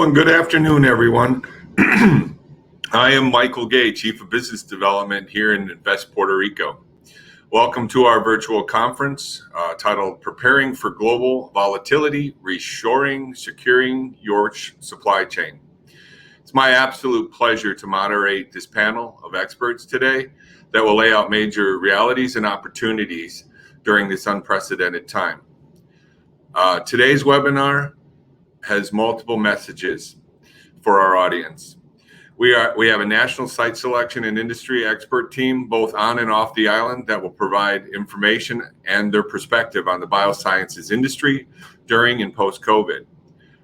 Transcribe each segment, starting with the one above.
and good afternoon, everyone. I am Michael Gay, Chief of Business Development here in Invest Puerto Rico. Welcome to our virtual conference titled Preparing for Global Volatility, Reshoring, Securing Your Supply Chain. It's my absolute pleasure to moderate this panel of experts today that will lay out major realities and opportunities during this unprecedented time. Today's webinar has multiple messages for our audience. We have a national site selection and industry expert team, both on and off the island, that will provide information and their perspective on the biosciences industry during and post-COVID.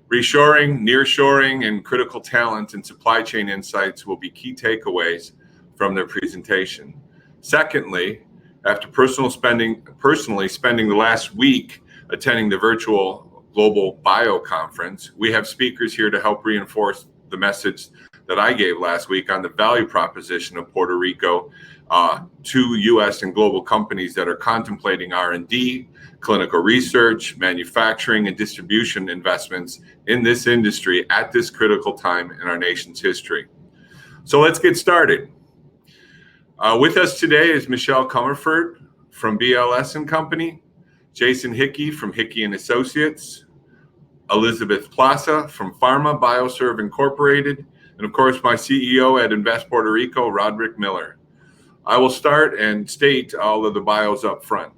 Reshoring, nearshoring, and critical talent and supply chain insights will be key takeaways from their presentation. Secondly, after personally spending the last week attending the virtual Global Bio Conference, we have speakers here to help reinforce the message that I gave last week on the value proposition of Puerto Rico to U.S. and global companies that are contemplating R&D, clinical research, manufacturing, and distribution investments in this industry at this critical time in our nation's history. So let's get started. With us today is Michelle Comerford from BLS & Company, Jason Hickey from Hickey & Associates, Elizabeth Plaza from Pharma Bioserve Incorporated, and of course my CEO at Invest Puerto Rico, Roderick Miller. I will start and state all of the bios up front.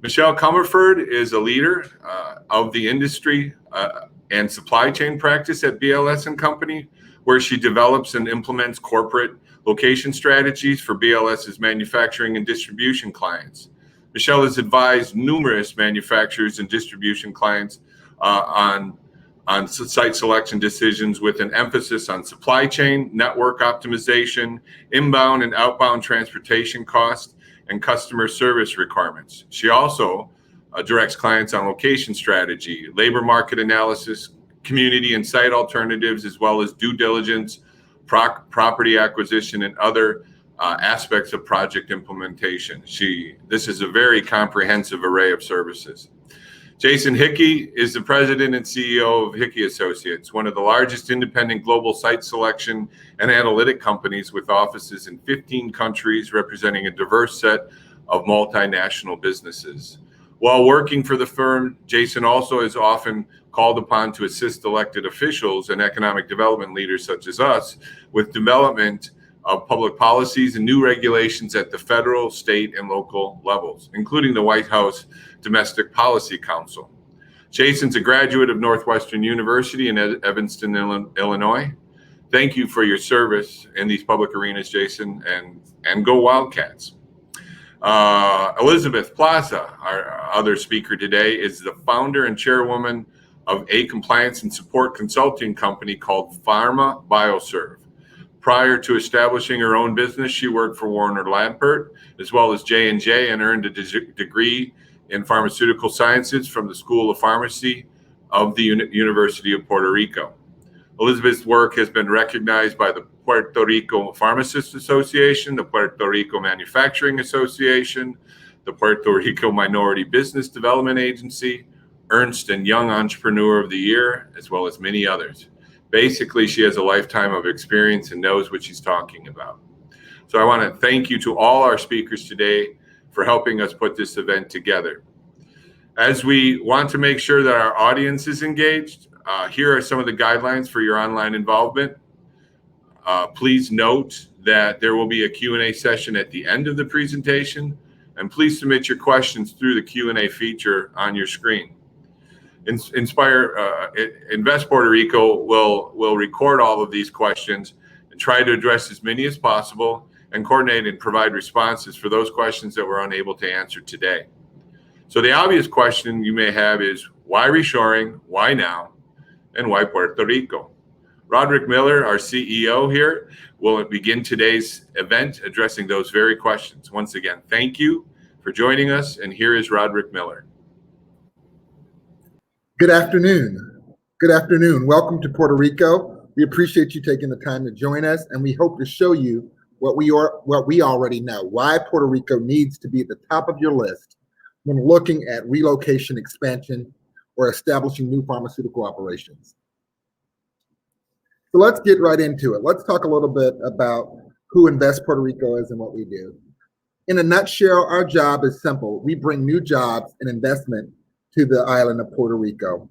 Michelle Comerford is a leader of the industry and supply chain practice at BLS & Company, where she develops and implements corporate location strategies for BLS's manufacturing and distribution clients. Michelle has advised numerous manufacturers and distribution clients on site selection decisions with an emphasis on supply chain, network optimization, inbound and outbound transportation costs, and customer service requirements. She also directs clients on location strategy, labor market analysis, community and site alternatives, as well as due diligence, property acquisition, and other aspects of project implementation. This is a very comprehensive array of services. Jason Hickey is the president and CEO of Hickey Associates, one of the largest independent global site selection and analytic companies with offices in 15 countries, representing a diverse set of multinational businesses. While working for the firm, Jason also is often called upon to assist elected officials and economic development leaders such as us with development of public policies and new regulations at the federal, state, and local levels, including the White House Domestic Policy Council. Jason's a graduate of Northwestern University in Evanston, Illinois. Thank you for your service in these public arenas, Jason, and go Wildcats. Elizabeth Plaza, our other speaker today, is the founder and chairwoman of a compliance and support consulting company called Pharma Bioserve. Prior to establishing her own business, she worked for Warner Lampert, as well as J&J, and earned a degree in pharmaceutical sciences from the School of Pharmacy of the University of Puerto Rico. Elizabeth's work has been recognized by the Puerto Rico Pharmacists Association, the Puerto Rico Manufacturing Association, the Puerto Rico Minority Business Development Agency, Ernst & Young Entrepreneur of the Year, as well as many others. Basically, she has a lifetime of experience and knows what she's talking about. So I want to thank you to all our speakers today for helping us put this event together. As we want to make sure that our audience is engaged, here are some of the guidelines for your online involvement. Please note that there will be a Q&A session at the end of the presentation, and please submit your questions through the Q&A feature on your screen. Invest Puerto Rico will record all of these questions and try to address as many as possible and coordinate and provide responses for those questions that we're unable to answer today. So the obvious question you may have is, why reshoring, why now, and why Puerto Rico? Roderick Miller, our CEO here, will begin today's event addressing those very questions. Once again, thank you for joining us, and here is Roderick Miller. Good afternoon. Good afternoon. Welcome to Puerto Rico. We appreciate you taking the time to join us, and we hope to show you what we already know, why Puerto Rico needs to be at the top of your list when looking at relocation expansion or establishing new pharmaceutical operations. So let's get right into it. Let's talk a little bit about who Invest Puerto Rico is and what we do. In a nutshell, our job is simple. We bring new jobs and investment to the island of Puerto Rico.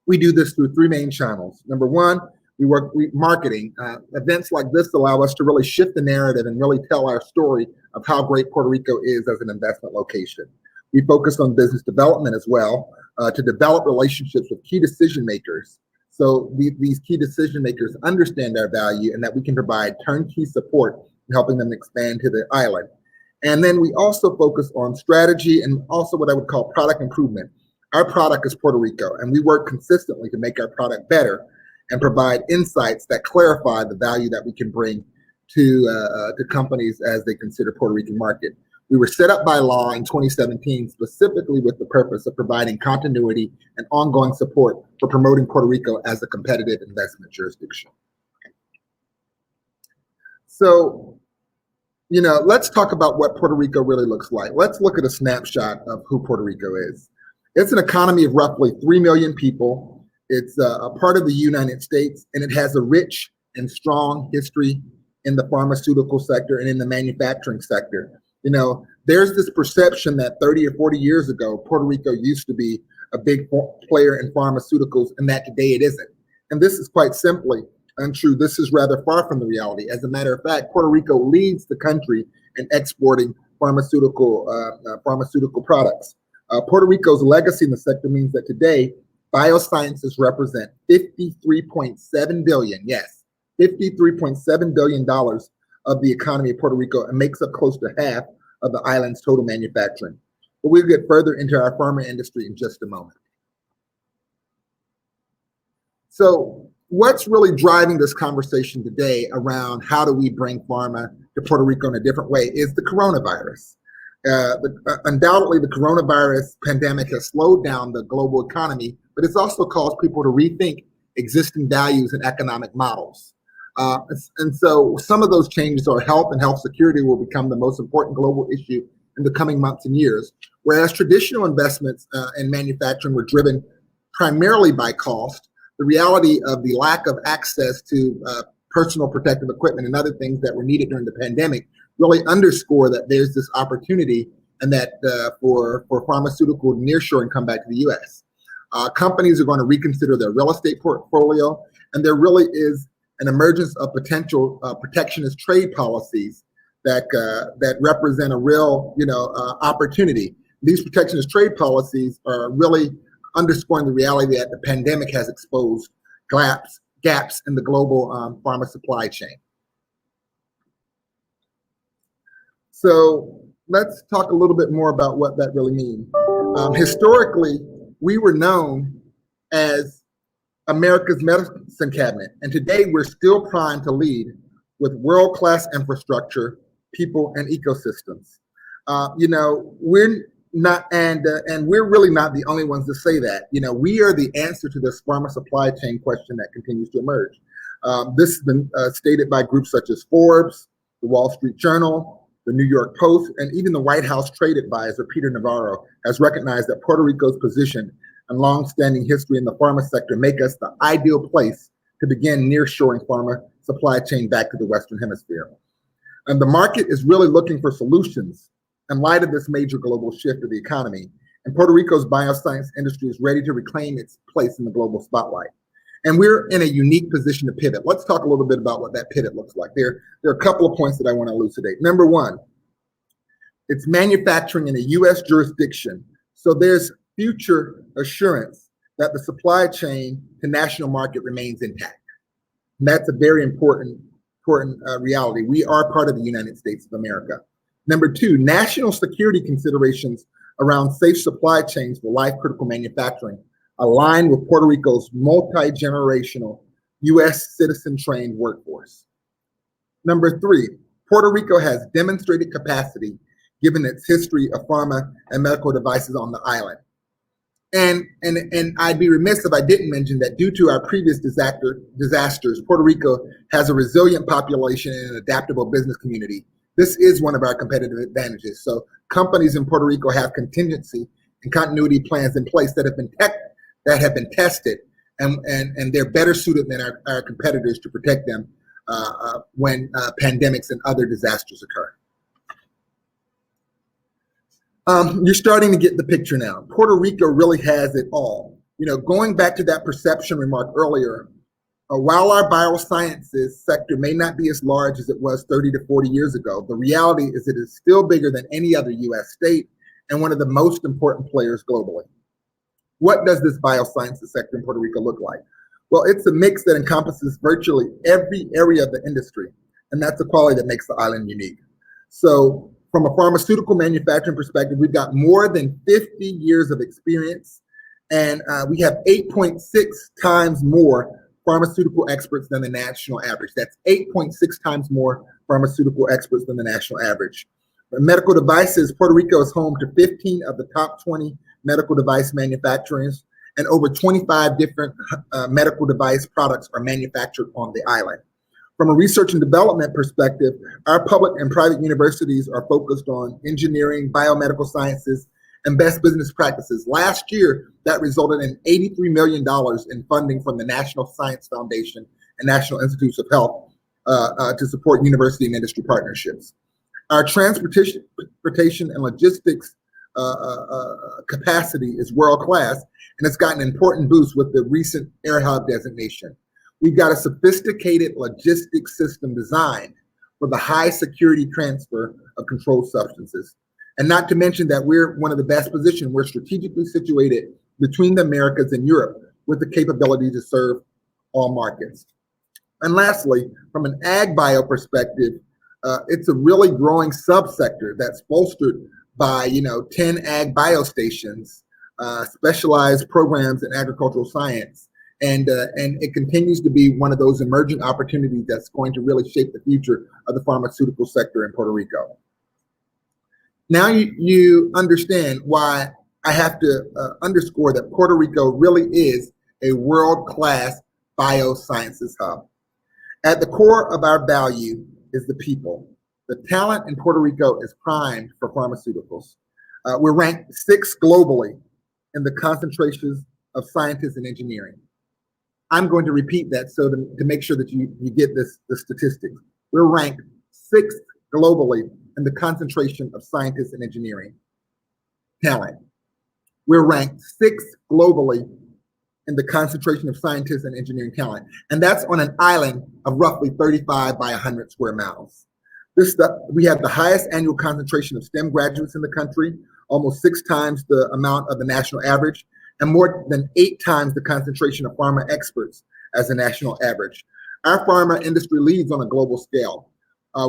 We do this through three main channels. Number one, we work marketing. Events like this allow us to really shift the narrative and really tell our story of how great Puerto Rico is as an investment location. We focus on business development as well to develop relationships with key decision makers. So these key decision makers understand our value and that we can provide turnkey support in helping them expand to the island. And then we also focus on strategy and also what I would call product improvement. Our product is Puerto Rico, and we work consistently to make our product better and provide insights that clarify the value that we can bring to companies as they consider Puerto Rican market. We were set up by law in 2017 specifically with the purpose of providing continuity and ongoing support for promoting Puerto Rico as a competitive investment jurisdiction. So, let's talk about what Puerto Rico really looks like. Let's look at a snapshot of who Puerto Rico is. It's an economy of roughly 3 million people. It's a part of the United States, and it has a rich and strong history in the pharmaceutical sector and in the manufacturing sector. There's this perception that 30 or 40 years ago, Puerto Rico used to be a big player in pharmaceuticals, and that today it isn't. And this is quite simply untrue. This is rather far from the reality. As a matter of fact, Puerto Rico leads the country in exporting pharmaceutical products. Puerto Rico's legacy in the sector means that today, biosciences represent $53.7 billion, yes, $53.7 billion of the economy of Puerto Rico and makes up close to half of the island's total manufacturing. But we'll get further into our pharma industry in just a moment. So what's really driving this conversation today around how do we bring pharma to Puerto Rico in a different way is the coronavirus. Undoubtedly, the coronavirus pandemic has slowed down the global economy, but it's also caused people to rethink existing values and economic models. And so some of those changes are health, and health security will become the most important global issue in the coming months and years. Whereas traditional investments in manufacturing were driven primarily by cost, the reality of the lack of access to personal protective equipment and other things that were needed during the pandemic really underscore that there's this opportunity and that for pharmaceutical nearshoring come back to the U.S. Companies are going to reconsider their real estate portfolio, and there really is an emergence of potential protectionist trade policies that represent a real opportunity. These protectionist trade policies are really underscoring the reality that the pandemic has exposed gaps in the global pharma supply chain. So let's talk a little bit more about what that really means. Historically, we were known as America's medicine cabinet, and today we're still primed to lead with world-class infrastructure, people, and ecosystems. We're not, and we're really not the only ones to say that. We are the answer to this pharma supply chain question that continues to emerge. This has been stated by groups such as Forbes, the Wall Street Journal, the New York Post, and even the White House trade advisor, Peter Navarro, has recognized that Puerto Rico's position and long-standing history in the pharma sector make us the ideal place to begin nearshoring pharma supply chain back to the Western Hemisphere. And the market is really looking for solutions in light of this major global shift of the economy. And Puerto Rico's bioscience industry is ready to reclaim its place in the global spotlight. And we're in a unique position to pivot. Let's talk a little bit about what that pivot looks like. There are a couple of points that I want to elucidate. Number one, it's manufacturing in a U.S. jurisdiction. So there's future assurance that the supply chain to national market remains intact. And that's a very important reality. We are part of the United States of America. Number two, national security considerations around safe supply chains for life-critical manufacturing align with Puerto Rico's multi-generational U.S. citizen-trained workforce. Number three, Puerto Rico has demonstrated capacity given its history of pharma and medical devices on the island. And I'd be remiss if I didn't mention that due to our previous disasters, Puerto Rico has a resilient population and an adaptable business community. This is one of our competitive advantages. So companies in Puerto Rico have contingency and continuity plans in place that have been tested and they're better suited than our competitors to protect them when pandemics and other disasters occur. You're starting to get the picture now. Puerto Rico really has it all. Going back to that perception remark earlier, while our biosciences sector may not be as large as it was 30 to 40 years ago, the reality is it is still bigger than any other U.S. state and one of the most important players globally. What does this biosciences sector in Puerto Rico look like? Well, it's a mix that encompasses virtually every area of the industry, and that's the quality that makes the island unique. So from a pharmaceutical manufacturing perspective, we've got more than 50 years of experience, and we have 8.6 times more pharmaceutical experts than the national average. That's 8.6 times more pharmaceutical experts than the national average. For medical devices, Puerto Rico is home to 15 of the top 20 medical device manufacturers, and over 25 different medical device products are manufactured on the island. From a research and development perspective, our public and private universities are focused on engineering, biomedical sciences, and best business practices. Last year, that resulted in $83 million in funding from the National Science Foundation and National Institutes of Health to support university and industry partnerships. Our transportation and logistics capacity is world-class, and it's gotten an important boost with the recent Air Hub designation. We've got a sophisticated logistics system designed for the high security transfer of controlled substances. And not to mention that we're one of the best positioned. We're strategically situated between the Americas and Europe with the capability to serve all markets. And lastly, from an ag bio perspective, it's a really growing subsector that's bolstered by 10 ag bio stations, specialized programs in agricultural science. And it continues to be one of those emerging opportunities that's going to really shape the future of the pharmaceutical sector in Puerto Rico. Now you understand why I have to underscore that Puerto Rico really is a world-class biosciences hub. At the core of our value is the people. The talent in Puerto Rico is primed for pharmaceuticals. We're ranked 6th globally in the concentrations of scientists and engineering. I'm going to repeat that so to make sure that you get the statistics. We're ranked 6th globally in the concentration of scientists and engineering talent. We're ranked 6th globally in the concentration of scientists and engineering talent. And that's on an island of roughly 35 by 100 square miles. We have the highest annual concentration of STEM graduates in the country, almost 6 times the amount of the national average, and more than 8 times the concentration of pharma experts as the national average. Our pharma industry leads on a global scale.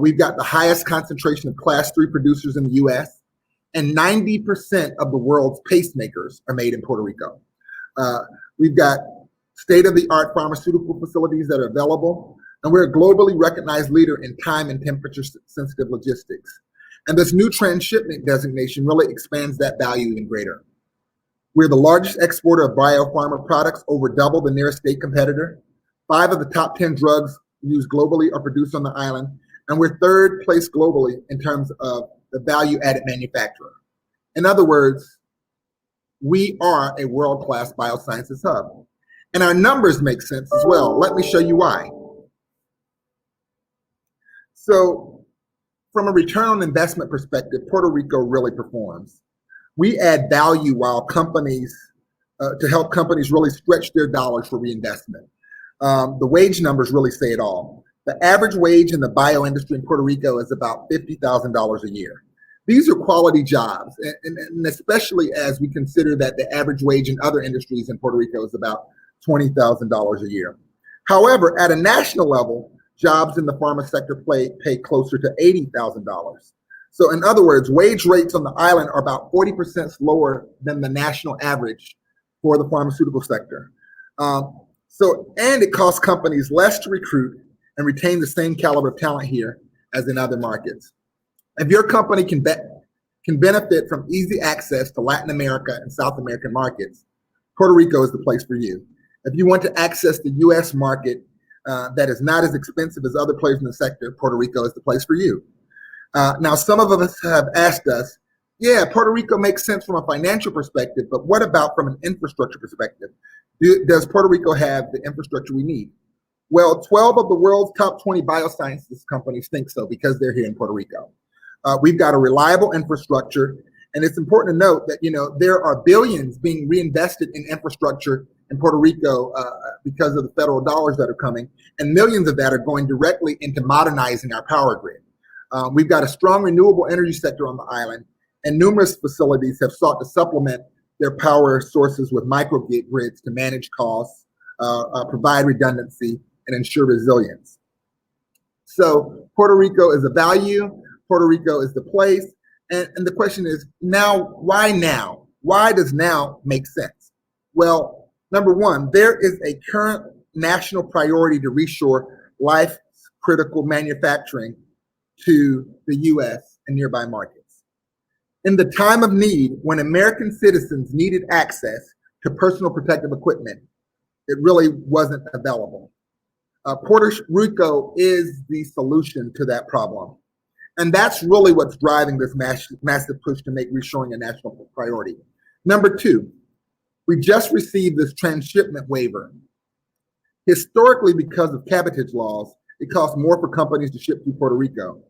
We've got the highest concentration of Class 3 producers in the US, and 90% of the world's pacemakers are made in Puerto Rico. We've got state-of-the-art pharmaceutical facilities that are available, and we're a globally recognized leader in time and temperature-sensitive logistics. And this new transshipment designation really expands that value even greater. We're the largest exporter of biopharma products, over double the nearest state competitor. 5 of the top 10 drugs used globally are produced on the island, and we're 3rd place globally in terms of the value-added manufacturer. In other words, we are a world-class biosciences hub. And our numbers make sense as well. Let me show you why. So from a return on investment perspective, Puerto Rico really performs. We add value while to help companies really stretch their dollars for reinvestment. The wage numbers really say it all. The average wage in the bio industry in Puerto Rico is about $50,000 a year. These are quality jobs, and especially as we consider that the average wage in other industries in Puerto Rico is about $20,000 a year. However, at a national level, jobs in the pharma sector pay closer to $80,000. So in other words, wage rates on the island are about 40% lower than the national average for the pharmaceutical sector. And it costs companies less to recruit and retain the same caliber of talent here as in other markets. If your company can benefit from easy access to Latin America and South American markets, Puerto Rico is the place for you. If you want to access the US market that is not as expensive as other players in the sector, Puerto Rico is the place for you. Now, some of us have asked us, yeah, Puerto Rico makes sense from a financial perspective, but what about from an infrastructure perspective? Does Puerto Rico have the infrastructure we need? Well, 12 of the world's top 20 biosciences companies think so because they're here in Puerto Rico. We've got a reliable infrastructure, and it's important to note that there are billions being reinvested in infrastructure in Puerto Rico because of the federal dollars that are coming, and millions of that are going directly into modernizing our power grid. We've got a strong renewable energy sector on the island, and numerous facilities have sought to supplement their power sources with microgrids to manage costs, provide redundancy, and ensure resilience. So Puerto Rico is a value, Puerto Rico is the place, and the question is now, why now? Why does now make sense? Well, number one, there is a current national priority to reshore life-critical manufacturing to the U.S. and nearby markets. In the time of need, when American citizens needed access to personal protective equipment, it really wasn't available. Puerto Rico is the solution to that problem. And that's really what's driving this massive push to make reshoring a national priority. Number two, we just received this transshipment waiver. Historically, because of cabotage laws, it costs more for companies to ship through Puerto Rico.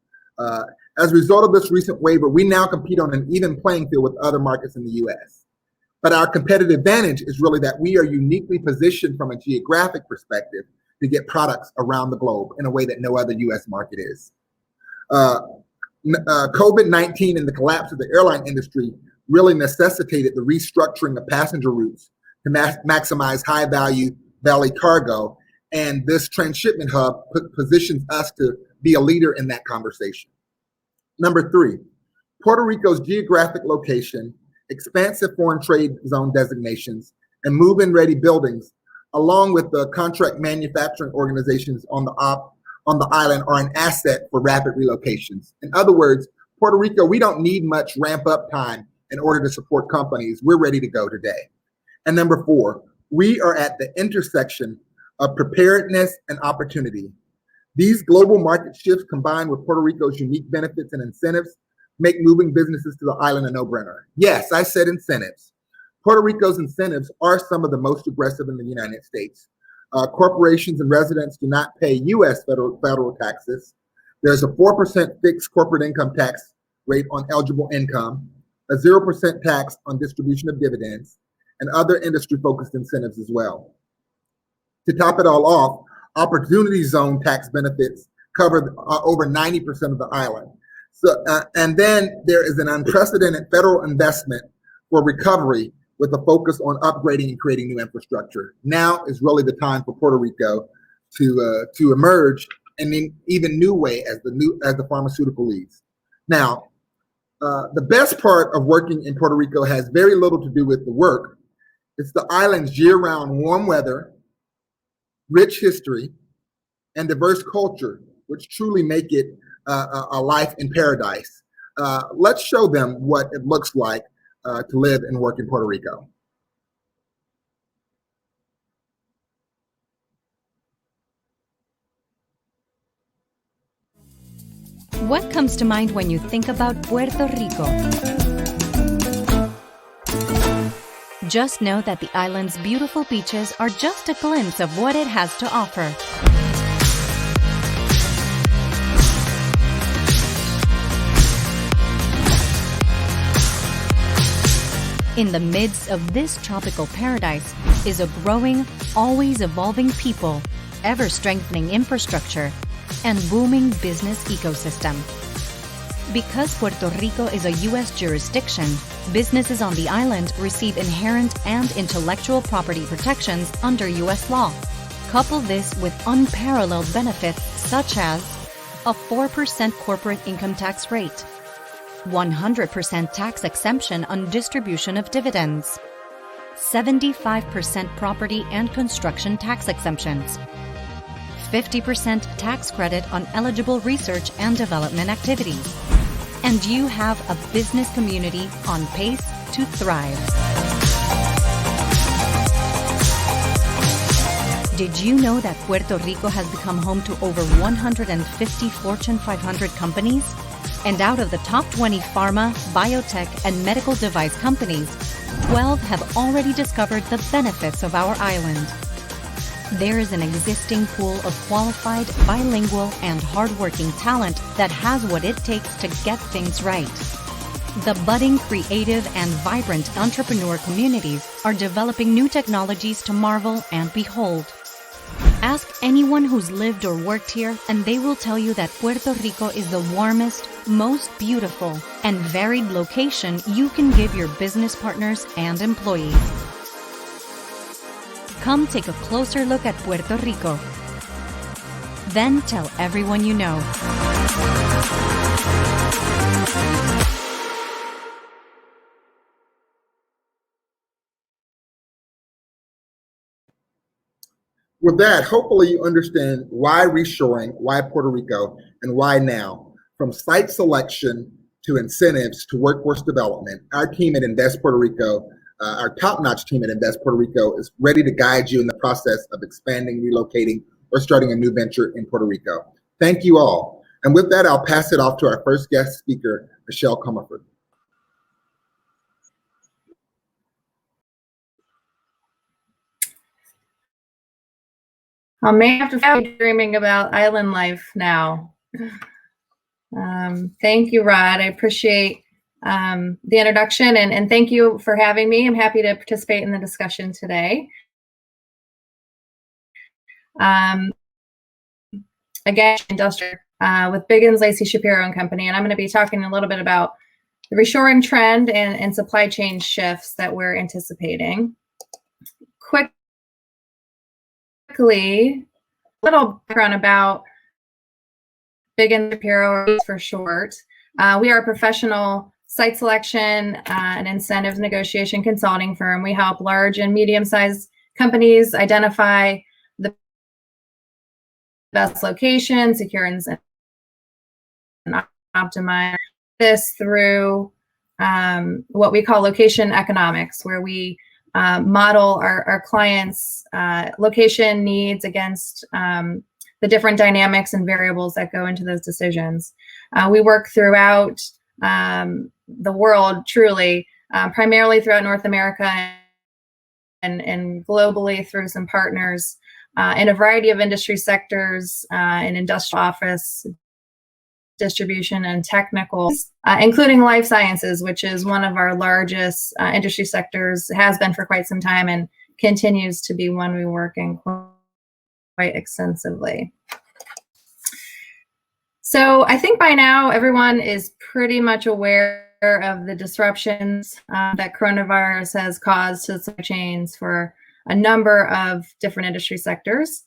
As a result of this recent waiver, we now compete on an even playing field with other markets in the U.S. But our competitive advantage is really that we are uniquely positioned from a geographic perspective to get products around the globe in a way that no other U.S. market is. COVID-19 and the collapse of the airline industry really necessitated the restructuring of passenger routes to maximize high-value valley cargo, and this transshipment hub positions us to be a leader in that conversation. Number three, Puerto Rico's geographic location, expansive foreign trade zone designations, and move-in ready buildings, along with the contract manufacturing organizations on the island, are an asset for rapid relocations. In other words, Puerto Rico, we don't need much ramp up time in order to support companies. We're ready to go today. And number four, we are at the intersection of preparedness and opportunity. These global market shifts, combined with Puerto Rico's unique benefits and incentives, make moving businesses to the island a no-brainer. Yes, I said incentives. Puerto Rico's incentives are some of the most aggressive in the United States. Corporations and residents do not pay U.S. federal taxes. There's a 4% fixed corporate income tax rate on eligible income, a 0% tax on distribution of dividends, and other industry-focused incentives as well. To top it all off, Opportunity Zone tax benefits cover over 90% of the island. So, and then there is an unprecedented federal investment for recovery with a focus on upgrading and creating new infrastructure. Now is really the time for Puerto Rico to emerge in an even new way as the pharmaceutical leads. Now, the best part of working in Puerto Rico has very little to do with the work. It's the island's year-round warm weather, rich history, and diverse culture, which truly make it a life in paradise. Let's show them what it looks like to live and work in Puerto Rico. What comes to mind when you think about Puerto Rico? Just know that the island's beautiful beaches are just a glimpse of what it has to offer. In the midst of this tropical paradise is a growing, always evolving people, ever-strengthening infrastructure, and booming business ecosystem. Because Puerto Rico is a U.S. jurisdiction, businesses on the island receive inherent and intellectual property protections under U.S. law. Couple this with unparalleled benefits such as a 4% corporate income tax rate, 100% tax exemption on distribution of dividends, 75% property and construction tax exemptions, 50% tax credit on eligible research and development activities, and you have a business community on pace to thrive. Did you know that Puerto Rico has become home to over 150 Fortune 500 companies? And out of the top 20 pharma, biotech, and medical device companies, 12 have already discovered the benefits of our island. There is an existing pool of qualified, bilingual, and hardworking talent that has what it takes to get things right. The budding, creative, and vibrant entrepreneur communities are developing new technologies to marvel and behold. Ask anyone who's lived or worked here, and they will tell you that Puerto Rico is the warmest, most beautiful, and varied location you can give your business partners and employees. Come take a closer look at Puerto Rico. Then tell everyone you know. With that, hopefully you understand why reshoring, why Puerto Rico, and why now. From site selection to incentives to workforce development, our team at Invest Puerto Rico, our top-notch team at Invest Puerto Rico is ready to guide you in the process of expanding, relocating, or starting a new venture in Puerto Rico. Thank you all. And with that, I'll pass it off to our first guest speaker, Michelle Comerford. I may have to be dreaming about island life now. Thank you, Rod. I appreciate the introduction, and thank you for having me. I'm happy to participate in the discussion today. Again, industrial with Biggins, Lacey Shapiro and Company, and I'm going to be talking a little bit about the reshoring trend and supply chain shifts that we're anticipating. Quickly, a little background about Biggins Shapiro, or for short. We are a professional site selection and incentives negotiation consulting firm. We help large and medium-sized companies identify the best location, secure and optimize this through what we call location economics, where we model our clients' location needs against the different dynamics and variables that go into those decisions. We work throughout the world, truly, primarily throughout North America and globally through some partners in a variety of industry sectors, in industrial, office, distribution, and technical, including life sciences, which is one of our largest industry sectors, has been for quite some time and continues to be one we work in quite extensively. So I think by now everyone is pretty much aware of the disruptions that coronavirus has caused to supply chains for a number of different industry sectors.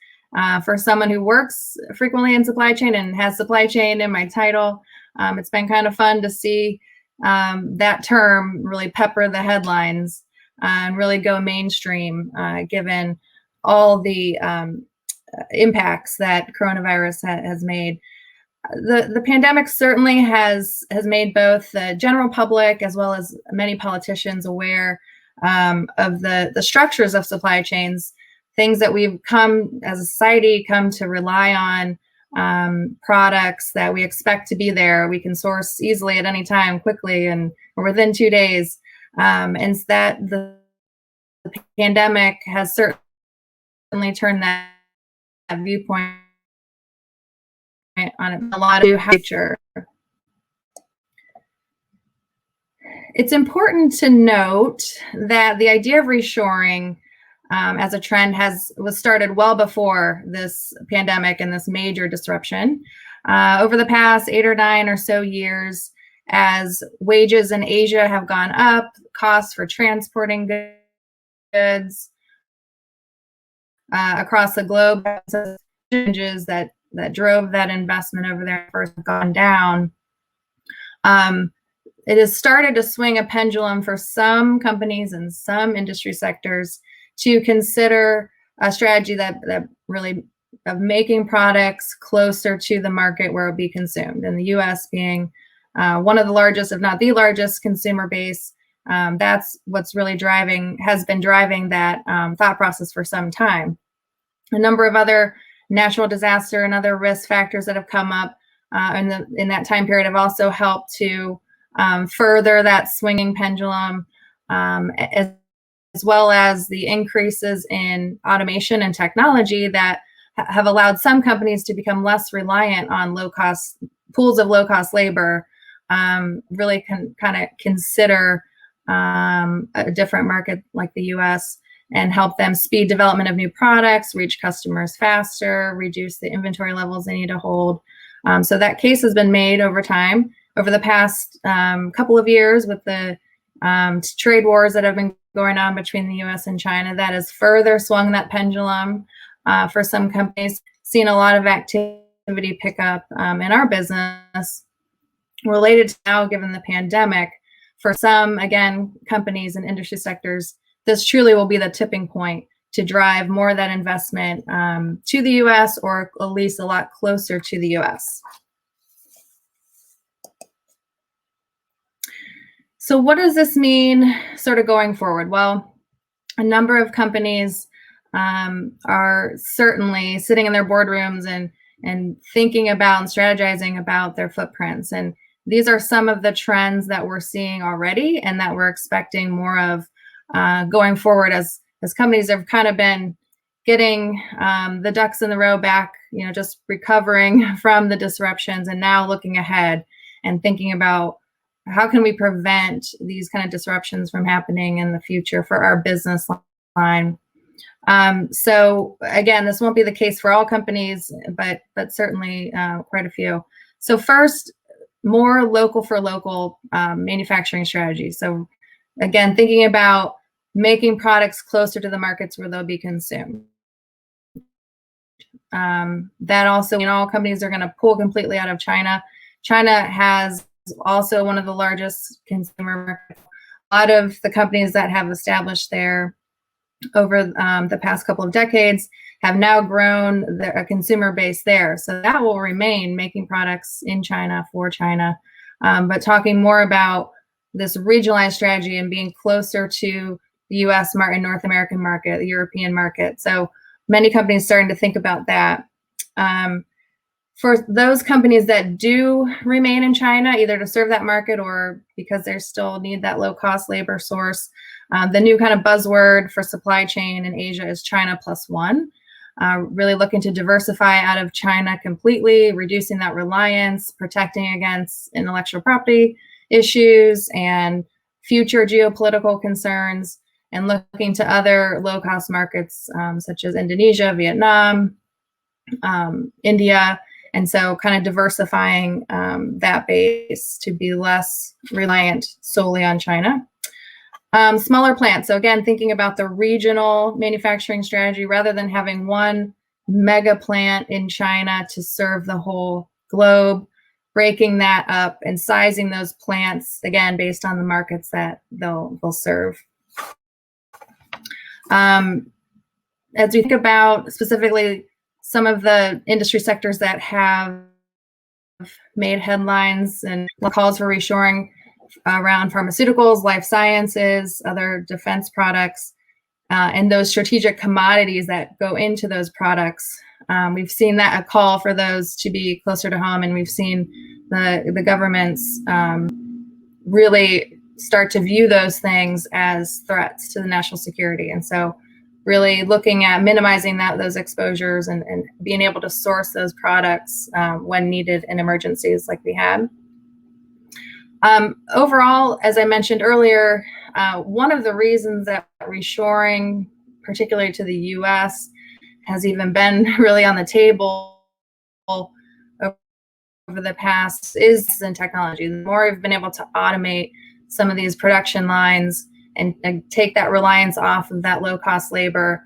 For someone who works frequently in supply chain and has supply chain in my title, it's been kind of fun to see that term really pepper the headlines and really go mainstream, given all the impacts that coronavirus has made. The pandemic certainly has made both the general public as well as many politicians aware of the structures of supply chains, things that we've come as a society come to rely on, products that we expect to be there. We can source easily at any time, quickly, and or within 2 days. And that the pandemic has certainly turned that viewpoint on a lot of future. It's important to note that the idea of reshoring as a trend was started well before this pandemic and this major disruption. Over the past 8 or 9 or so years, as wages in Asia have gone up, costs for transporting goods across the globe, changes that drove that investment over there first have gone down. It has started to swing a pendulum for some companies and some industry sectors to consider a strategy that really of making products closer to the market where it will be consumed. And the U.S. being one of the largest, if not the largest, consumer base, that's what's really has been driving that thought process for some time. A number of other natural disaster and other risk factors that have come up in that time period have also helped to further that swinging pendulum, as well as the increases in automation and technology that have allowed some companies to become less reliant on low-cost pools of low-cost labor, really can kind of consider a different market like the US and help them speed development of new products, reach customers faster, reduce the inventory levels they need to hold. So that case has been made over time, over the past couple of years with the trade wars that have been going on between the US and China. That has further swung that pendulum for some companies. Seen a lot of activity pick up in our business related to now, given the pandemic. For some, again, companies and industry sectors, this truly will be the tipping point to drive more of that investment to the US, or at least a lot closer to the US. So what does this mean sort of going forward? Well, a number of companies are certainly sitting in their boardrooms and thinking about and strategizing about their footprints. And these are some of the trends that we're seeing already and that we're expecting more of going forward as companies have kind of been getting the ducks in the row back, just recovering from the disruptions and now looking ahead and thinking about how can we prevent these kind of disruptions from happening in the future for our business line. So again, this won't be the case for all companies, but certainly quite a few. So first, more local for local manufacturing strategy. So again, thinking about making products closer to the markets where they'll be consumed. That also, all companies are going to pull completely out of China. China has also one of the largest consumer markets. A lot of the companies that have established there over the past couple of decades have now grown a consumer base there. So that will remain, making products in China for China, but talking more about this regionalized strategy and being closer to the US market, North American market, the European market. So many companies starting to think about that. For those companies that do remain in China, either to serve that market or because they still need that low-cost labor source, the new kind of buzzword for supply chain in Asia is China plus one. Really looking to diversify out of China completely, reducing that reliance, protecting against intellectual property issues and future geopolitical concerns, and looking to other low-cost markets such as Indonesia, Vietnam, India. And so kind of diversifying that base to be less reliant solely on China. Smaller plants. So again, thinking about the regional manufacturing strategy rather than having one mega plant in China to serve the whole globe, breaking that up and sizing those plants, again, based on the markets that they'll serve. As we think about specifically some of the industry sectors that have made headlines and calls for reshoring around pharmaceuticals, life sciences, other defense products, and those strategic commodities that go into those products. We've seen that a call for those to be closer to home, and we've seen the governments really start to view those things as threats to the national security. And so really looking at minimizing those exposures and being able to source those products when needed in emergencies like we had. Overall, as I mentioned earlier, one of the reasons that reshoring, particularly to the US, has even been really on the table over the past is in technology. The more we've been able to automate some of these production lines and take that reliance off of that low-cost labor,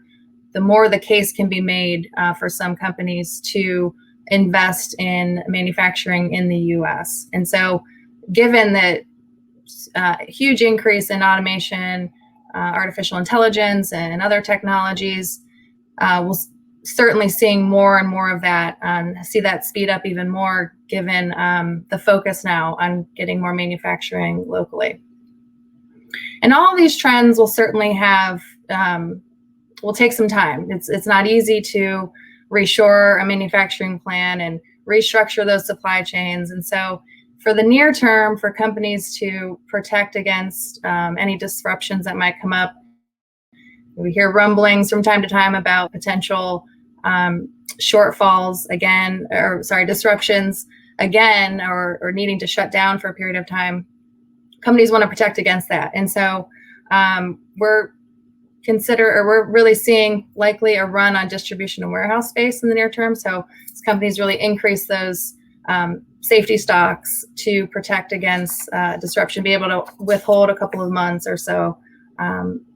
the more the case can be made for some companies to invest in manufacturing in the US. And so given that huge increase in automation, artificial intelligence, and other technologies, we'll certainly seeing more and more of that, see that speed up even more given the focus now on getting more manufacturing locally. And all these trends will certainly have, will take some time. It's not easy to reshore a manufacturing plan and restructure those supply chains. And so for the near term, for companies to protect against any disruptions that might come up, we hear rumblings from time to time about potential shortfalls again, or sorry, disruptions again, or needing to shut down for a period of time. Companies want to protect against that. And so we're really seeing likely a run on distribution and warehouse space in the near term. So as companies really increase those safety stocks to protect against disruption, be able to withhold a couple of months or so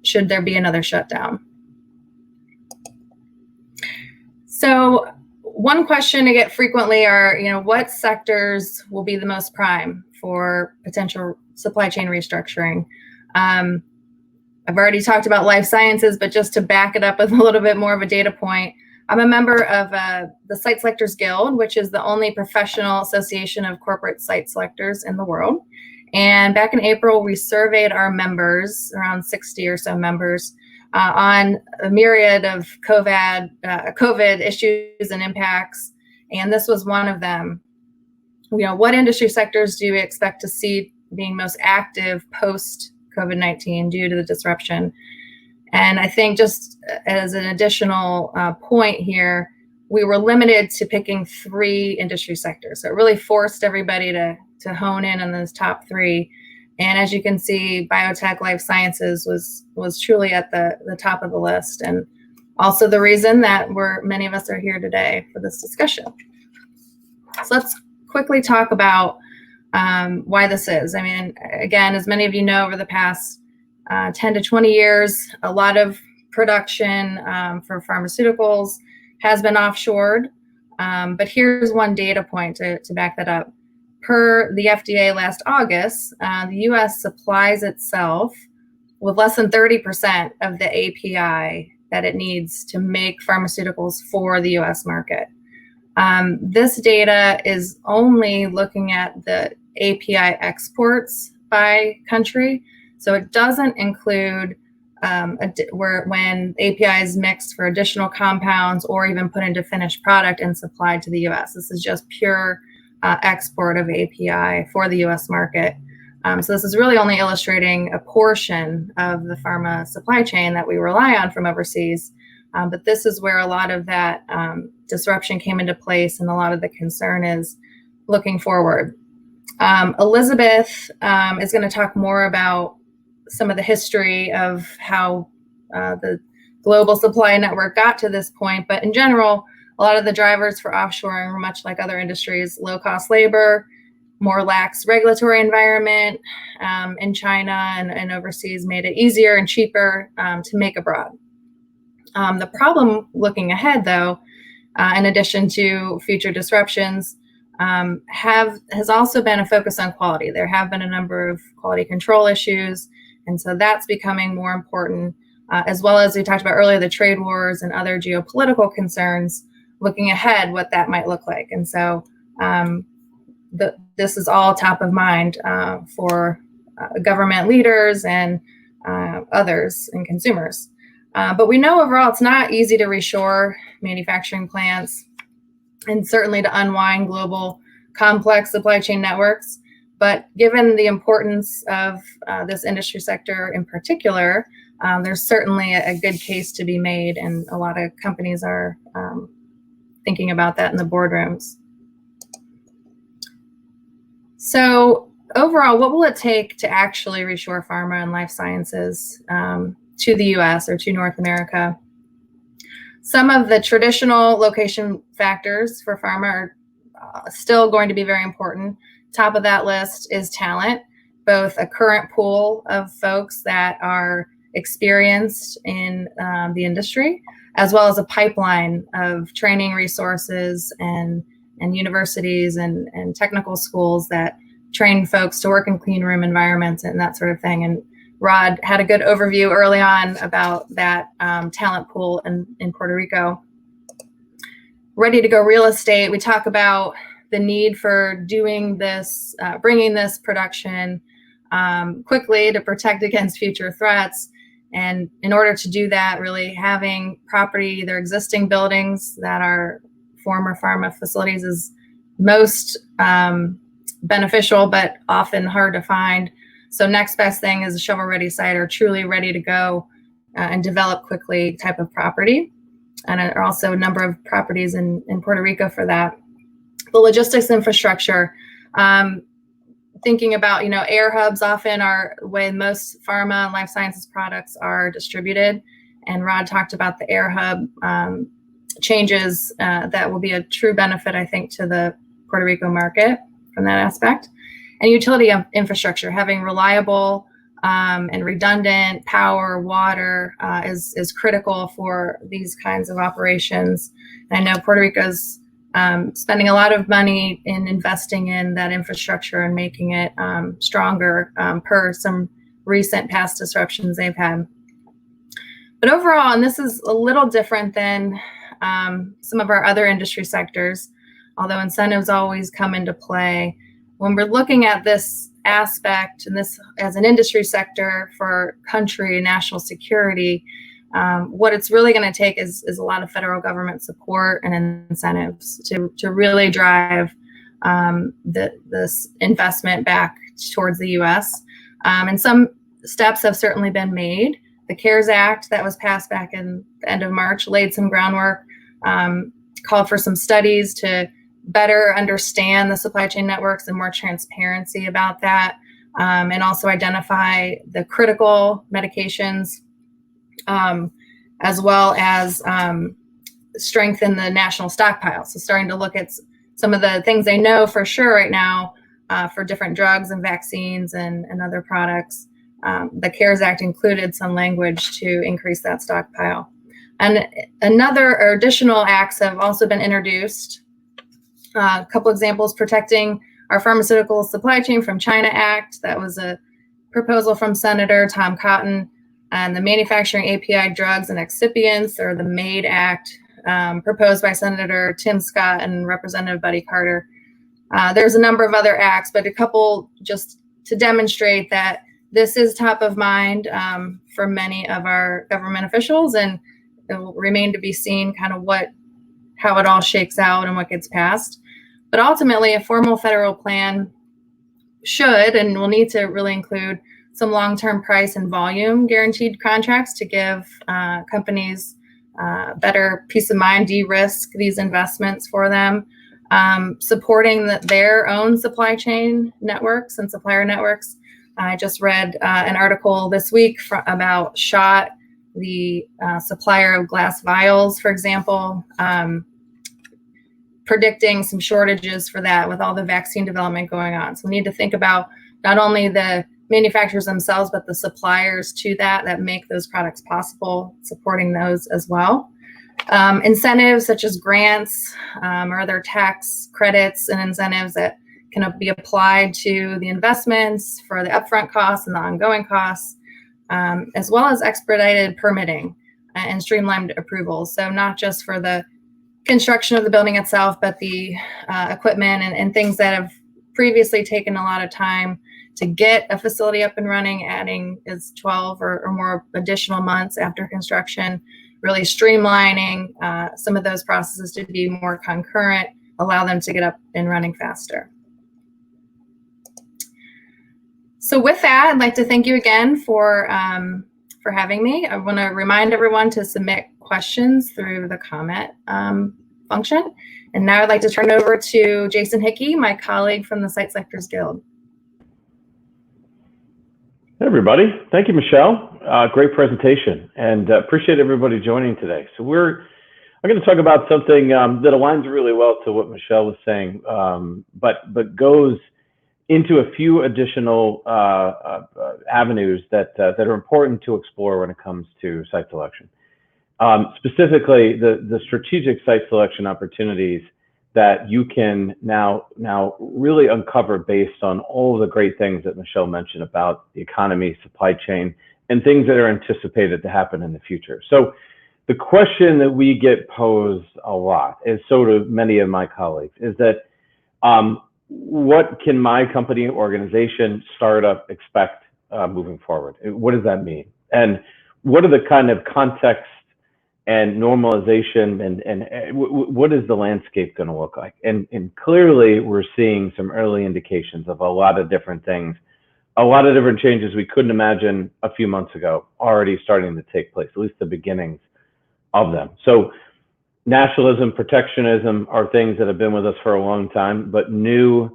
should there be another shutdown. So one question I get frequently are, what sectors will be the most prime for potential supply chain restructuring? I've already talked about life sciences, but just to back it up with a little bit more of a data point, I'm a member of the Site Selectors Guild, which is the only professional association of corporate site selectors in the world. And back in April, we surveyed our members, around 60 or so members, on a myriad of COVID issues and impacts. And this was one of them. What industry sectors do we expect to see being most active post COVID-19 due to the disruption? And I think just as an additional point here, we were limited to picking 3 industry sectors. So it really forced everybody to hone in on those top 3. And as you can see, biotech, life sciences was truly at the top of the list, and also the reason that many of us are here today for this discussion. So let's quickly talk about why this is. I mean, again, as many of you know, over the past 10 to 20 years, a lot of production for pharmaceuticals has been offshored. But here's one data point to back that up. Per the FDA last August, the U.S. supplies itself with less than 30% of the API that it needs to make pharmaceuticals for the U.S. market. This data is only looking at the API exports by country, so it doesn't include when API is mixed for additional compounds or even put into finished product and supplied to the U.S. This is just pure export of API for the U.S. market. So this is really only illustrating a portion of the pharma supply chain that we rely on from overseas. But this is where a lot of that disruption came into place, and a lot of the concern is looking forward. Elizabeth is going to talk more about some of the history of how the global supply network got to this point. But in general, a lot of the drivers for offshoring were much like other industries: low-cost labor, more lax regulatory environment in China and overseas made it easier and cheaper to make abroad. The problem looking ahead, though, in addition to future disruptions, has also been a focus on quality. There have been a number of quality control issues, and so that's becoming more important, as well as we talked about earlier, the trade wars and other geopolitical concerns, looking ahead what that might look like. And so this is all top of mind for government leaders and others and consumers. But we know overall it's not easy to reshore manufacturing plants and certainly to unwind global complex supply chain networks. But given the importance of this industry sector in particular, there's certainly a good case to be made, and a lot of companies are thinking about that in the boardrooms. So overall, what will it take to actually reshore pharma and life sciences to the US or to North America? Some of the traditional location factors for pharma are still going to be very important. Top of that list is talent, both a current pool of folks that are experienced in the industry, as well as a pipeline of training resources and universities and technical schools that train folks to work in clean room environments and that sort of thing. And Rod had a good overview early on about that talent pool in Puerto Rico. Ready to go real estate. We talk about the need for doing this, bringing this production quickly to protect against future threats. And in order to do that, really having property, either existing buildings that are former pharma facilities, is most beneficial, but often hard to find. So next best thing is a shovel-ready site or truly ready to go and develop quickly type of property. And there are also a number of properties in Puerto Rico for that. The logistics infrastructure, thinking about, air hubs often are the way most pharma and life sciences products are distributed. And Rod talked about the air hub changes that will be a true benefit, I think, to the Puerto Rico market from that aspect. And utility infrastructure, having reliable and redundant power, water is critical for these kinds of operations. And I know Puerto Rico's spending a lot of money in investing in that infrastructure and making it stronger per some recent past disruptions they've had. But overall, and this is a little different than some of our other industry sectors, although incentives always come into play, when we're looking at this aspect and this as an industry sector for country and national security, what it's really going to take is a lot of federal government support and incentives to really drive this investment back towards the U.S. And some steps have certainly been made. The CARES Act that was passed back in the end of March laid some groundwork, called for some studies to better understand the supply chain networks and more transparency about that, and also identify the critical medications, as well as strengthen the national stockpile. So starting to look at some of the things they know for sure right now for different drugs and vaccines and other products. The CARES Act included some language to increase that stockpile. And additional acts have also been introduced. A couple examples: protecting our pharmaceutical supply chain from China Act. That was a proposal from Senator Tom Cotton. And the Manufacturing API Drugs and Excipients, or the MAID Act, proposed by Senator Tim Scott and Representative Buddy Carter. There's a number of other acts, but a couple just to demonstrate that this is top of mind for many of our government officials, and it will remain to be seen kind of how it all shakes out and what gets passed. But ultimately, a formal federal plan should and will need to really include some long-term price and volume guaranteed contracts to give companies better peace of mind, de-risk these investments for them, supporting their own supply chain networks and supplier networks. I just read an article this week about SCHOTT, the supplier of glass vials, for example, predicting some shortages for that with all the vaccine development going on. So we need to think about not only the manufacturers themselves, but the suppliers to that make those products possible, supporting those as well. Incentives such as grants or other tax credits and incentives that can be applied to the investments for the upfront costs and the ongoing costs, as well as expedited permitting and streamlined approvals. So not just for the construction of the building itself, but the equipment and things that have previously taken a lot of time to get a facility up and running, adding is 12 or more additional months after construction, really streamlining some of those processes to be more concurrent, allow them to get up and running faster. So with that, I'd like to thank you again for having me. I want to remind everyone to submit questions through the comment function. And now I'd like to turn it over to Jason Hickey, my colleague from the Site Selectors Guild. Hey everybody, thank you, Michelle. Great presentation, and appreciate everybody joining today. So I'm going to talk about something that aligns really well to what Michelle was saying, but goes into a few additional avenues that are important to explore when it comes to site selection. Specifically, the strategic site selection opportunities that you can now really uncover based on all of the great things that Michelle mentioned about the economy, supply chain, and things that are anticipated to happen in the future. So the question that we get posed a lot, and so do many of my colleagues, is that what can my company, organization, startup expect moving forward? What does that mean? And what are the kind of context and normalization, and what is the landscape going to look like? And clearly, we're seeing some early indications of a lot of different things, a lot of different changes we couldn't imagine a few months ago already starting to take place, at least the beginnings of them. So nationalism, protectionism are things that have been with us for a long time, but new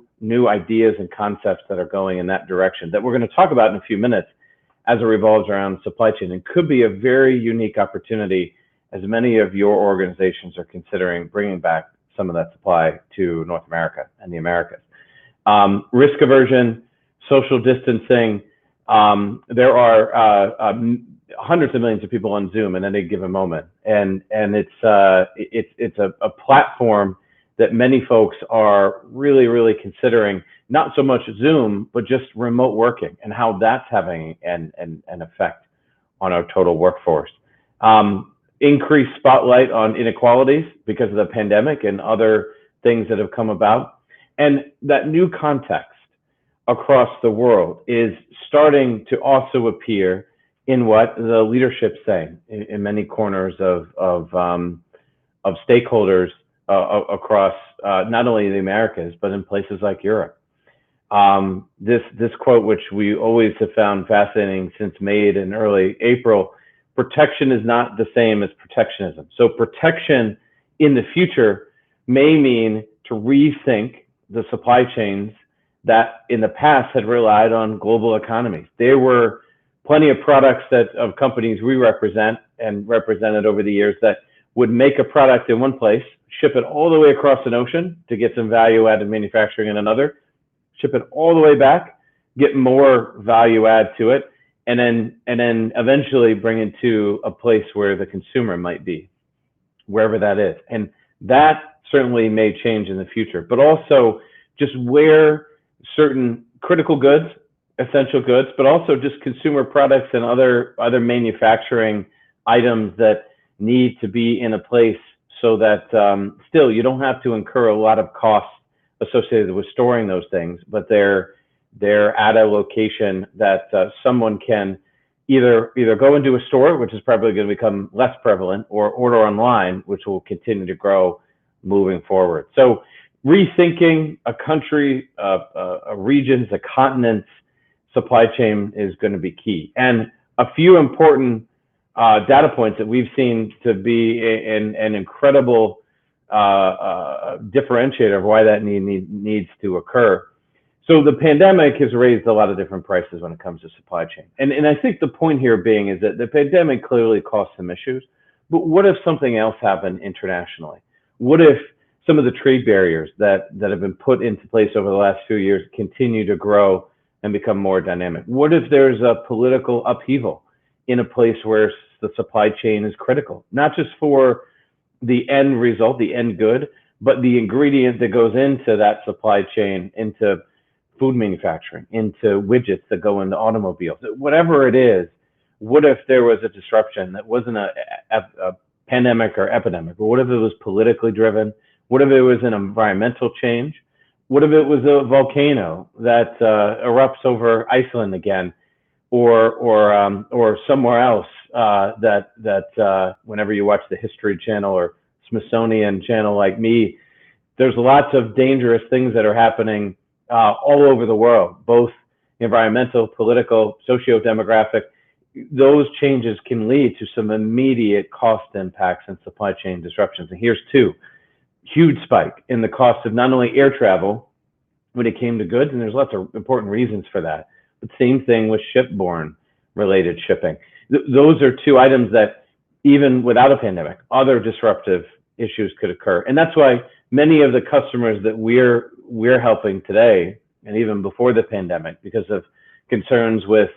ideas and concepts that are going in that direction that we're going to talk about in a few minutes as it revolves around supply chain, and could be a very unique opportunity as many of your organizations are considering bringing back some of that supply to North America and the Americas. Risk aversion, social distancing. There are hundreds of millions of people on Zoom at any given moment, and it's a platform that many folks are really considering, not so much Zoom, but just remote working and how that's having an effect on our total workforce. Increased spotlight on inequalities because of the pandemic and other things that have come about. And that new context across the world is starting to also appear in what the leadership's saying in many corners of stakeholders across not only the Americas, but in places like Europe. This quote, which we always have found fascinating since May and early April, protection is not the same as protectionism. So protection in the future may mean to rethink the supply chains that in the past had relied on global economies. There were plenty of products of companies we represent and represented over the years that would make a product in one place, ship it all the way across an ocean to get some value added manufacturing in another, ship it all the way back, get more value add to it, and then eventually bring it to a place where the consumer might be, wherever that is. And that certainly may change in the future, but also just where certain critical goods, essential goods, but also just consumer products and other manufacturing items that need to be in a place so that still you don't have to incur a lot of costs associated with storing those things, but they're at a location that someone can either go into a store, which is probably going to become less prevalent, or order online, which will continue to grow moving forward. So rethinking a country, a region's, a continent's supply chain is going to be key. And a few important data points that we've seen to be an incredible differentiator of why that needs to occur. So the pandemic has raised a lot of different prices when it comes to supply chain. And I think the point here being is that the pandemic clearly caused some issues, but what if something else happened internationally? What if some of the trade barriers that have been put into place over the last few years continue to grow and become more dynamic? What if there's a political upheaval in a place where the supply chain is critical, not just for the end result, the end good, but the ingredient that goes into that supply chain, into food manufacturing, into widgets that go into automobiles, whatever it is. What if there was a disruption that wasn't a pandemic or epidemic, or what if it was politically driven? What if it was an environmental change? What if it was a volcano that erupts over Iceland again, or somewhere else that whenever you watch the History Channel or Smithsonian Channel like me, there's lots of dangerous things that are happening all over the world, both environmental, political, socio-demographic. Those changes can lead to some immediate cost impacts and supply chain disruptions. And here's two: huge spike in the cost of not only air travel when it came to goods, and there's lots of important reasons for that, but same thing with shipborne related shipping. Those are two items that even without a pandemic, other disruptive issues could occur. And that's why many of the customers that we're helping today, and even before the pandemic, because of concerns with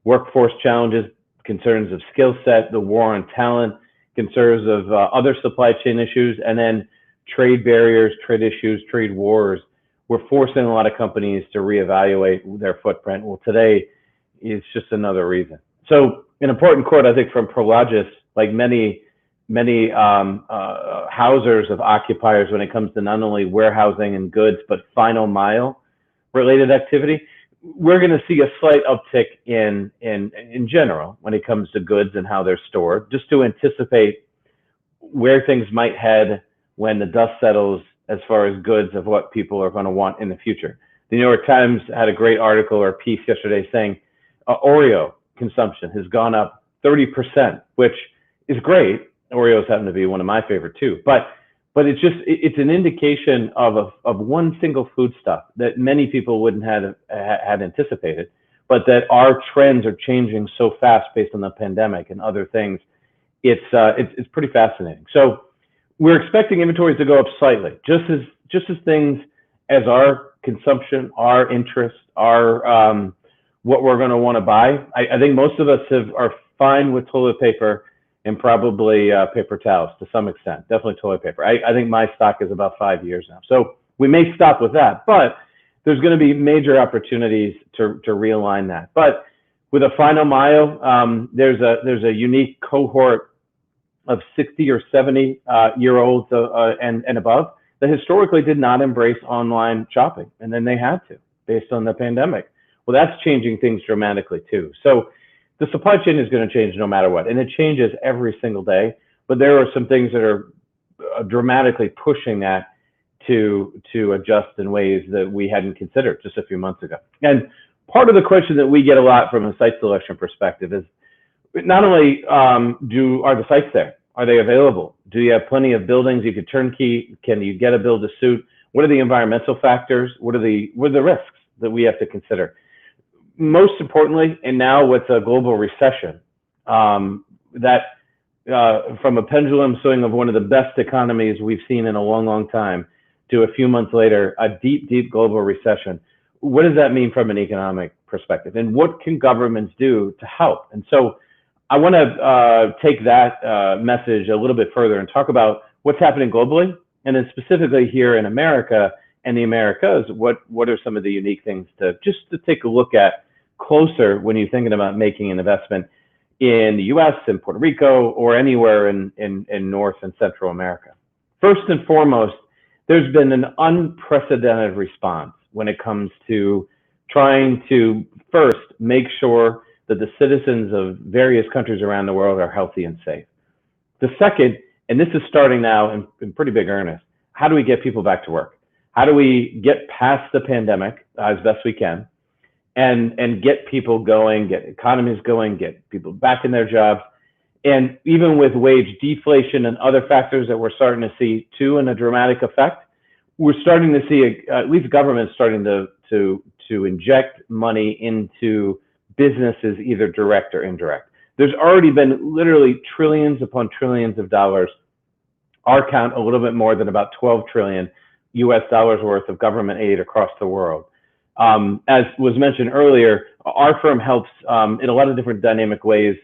workforce challenges, concerns of skill set, the war on talent, concerns of other supply chain issues, and then trade barriers, trade issues, trade wars, we're forcing a lot of companies to reevaluate their footprint. Well, today is just another reason. So an important quote, I think, from Prologis, like many housers of occupiers when it comes to not only warehousing and goods, but final mile related activity, we're going to see a slight uptick in general when it comes to goods and how they're stored, just to anticipate where things might head when the dust settles as far as goods of what people are going to want in the future. The New York Times had a great article or piece yesterday saying Oreo consumption has gone up 30%, which is great. Oreos happen to be one of my favorite too, but it's an indication of one single foodstuff that many people wouldn't have had anticipated, but that our trends are changing so fast based on the pandemic and other things. It's pretty fascinating. So we're expecting inventories to go up slightly, just as things as our consumption, our interest, our what we're going to want to buy. I think most of us are fine with toilet paper and probably paper towels to some extent, definitely toilet paper. I think my stock is about 5 years now. So we may stop with that, but there's going to be major opportunities to realign that. But with a final mile, there's a unique cohort of 60 or 70 year olds and above that historically did not embrace online shopping, and then they had to based on the pandemic. Well, that's changing things dramatically too. So the supply chain is going to change no matter what, and it changes every single day. But there are some things that are dramatically pushing that to adjust in ways that we hadn't considered just a few months ago. And part of the question that we get a lot from a site selection perspective is not only are the sites there, are they available? Do you have plenty of buildings you could turnkey? Can you get a build to suit? What are the environmental factors? What are the risks that we have to consider? Most importantly, and now with a global recession, that from a pendulum swing of one of the best economies we've seen in a long, long time to a few months later, a deep, deep global recession. What does that mean from an economic perspective? And what can governments do to help? And so I want to take that message a little bit further and talk about what's happening globally, and then specifically here in America and the Americas, what are some of the unique things to take a look at closer when you're thinking about making an investment in the US, in Puerto Rico, or anywhere in North and Central America. First and foremost, there's been an unprecedented response when it comes to trying to first make sure that the citizens of various countries around the world are healthy and safe. The second, and this is starting now in pretty big earnest, how do we get people back to work? How do we get past the pandemic as best we can and get people going, get economies going, get people back in their jobs? And even with wage deflation and other factors that we're starting to see too in a dramatic effect, we're starting to see at least governments starting to inject money into businesses, either direct or indirect. There's already been literally trillions upon trillions of dollars, our count a little bit more than about 12 trillion US dollars worth of government aid across the world. As was mentioned earlier, our firm helps in a lot of different dynamic ways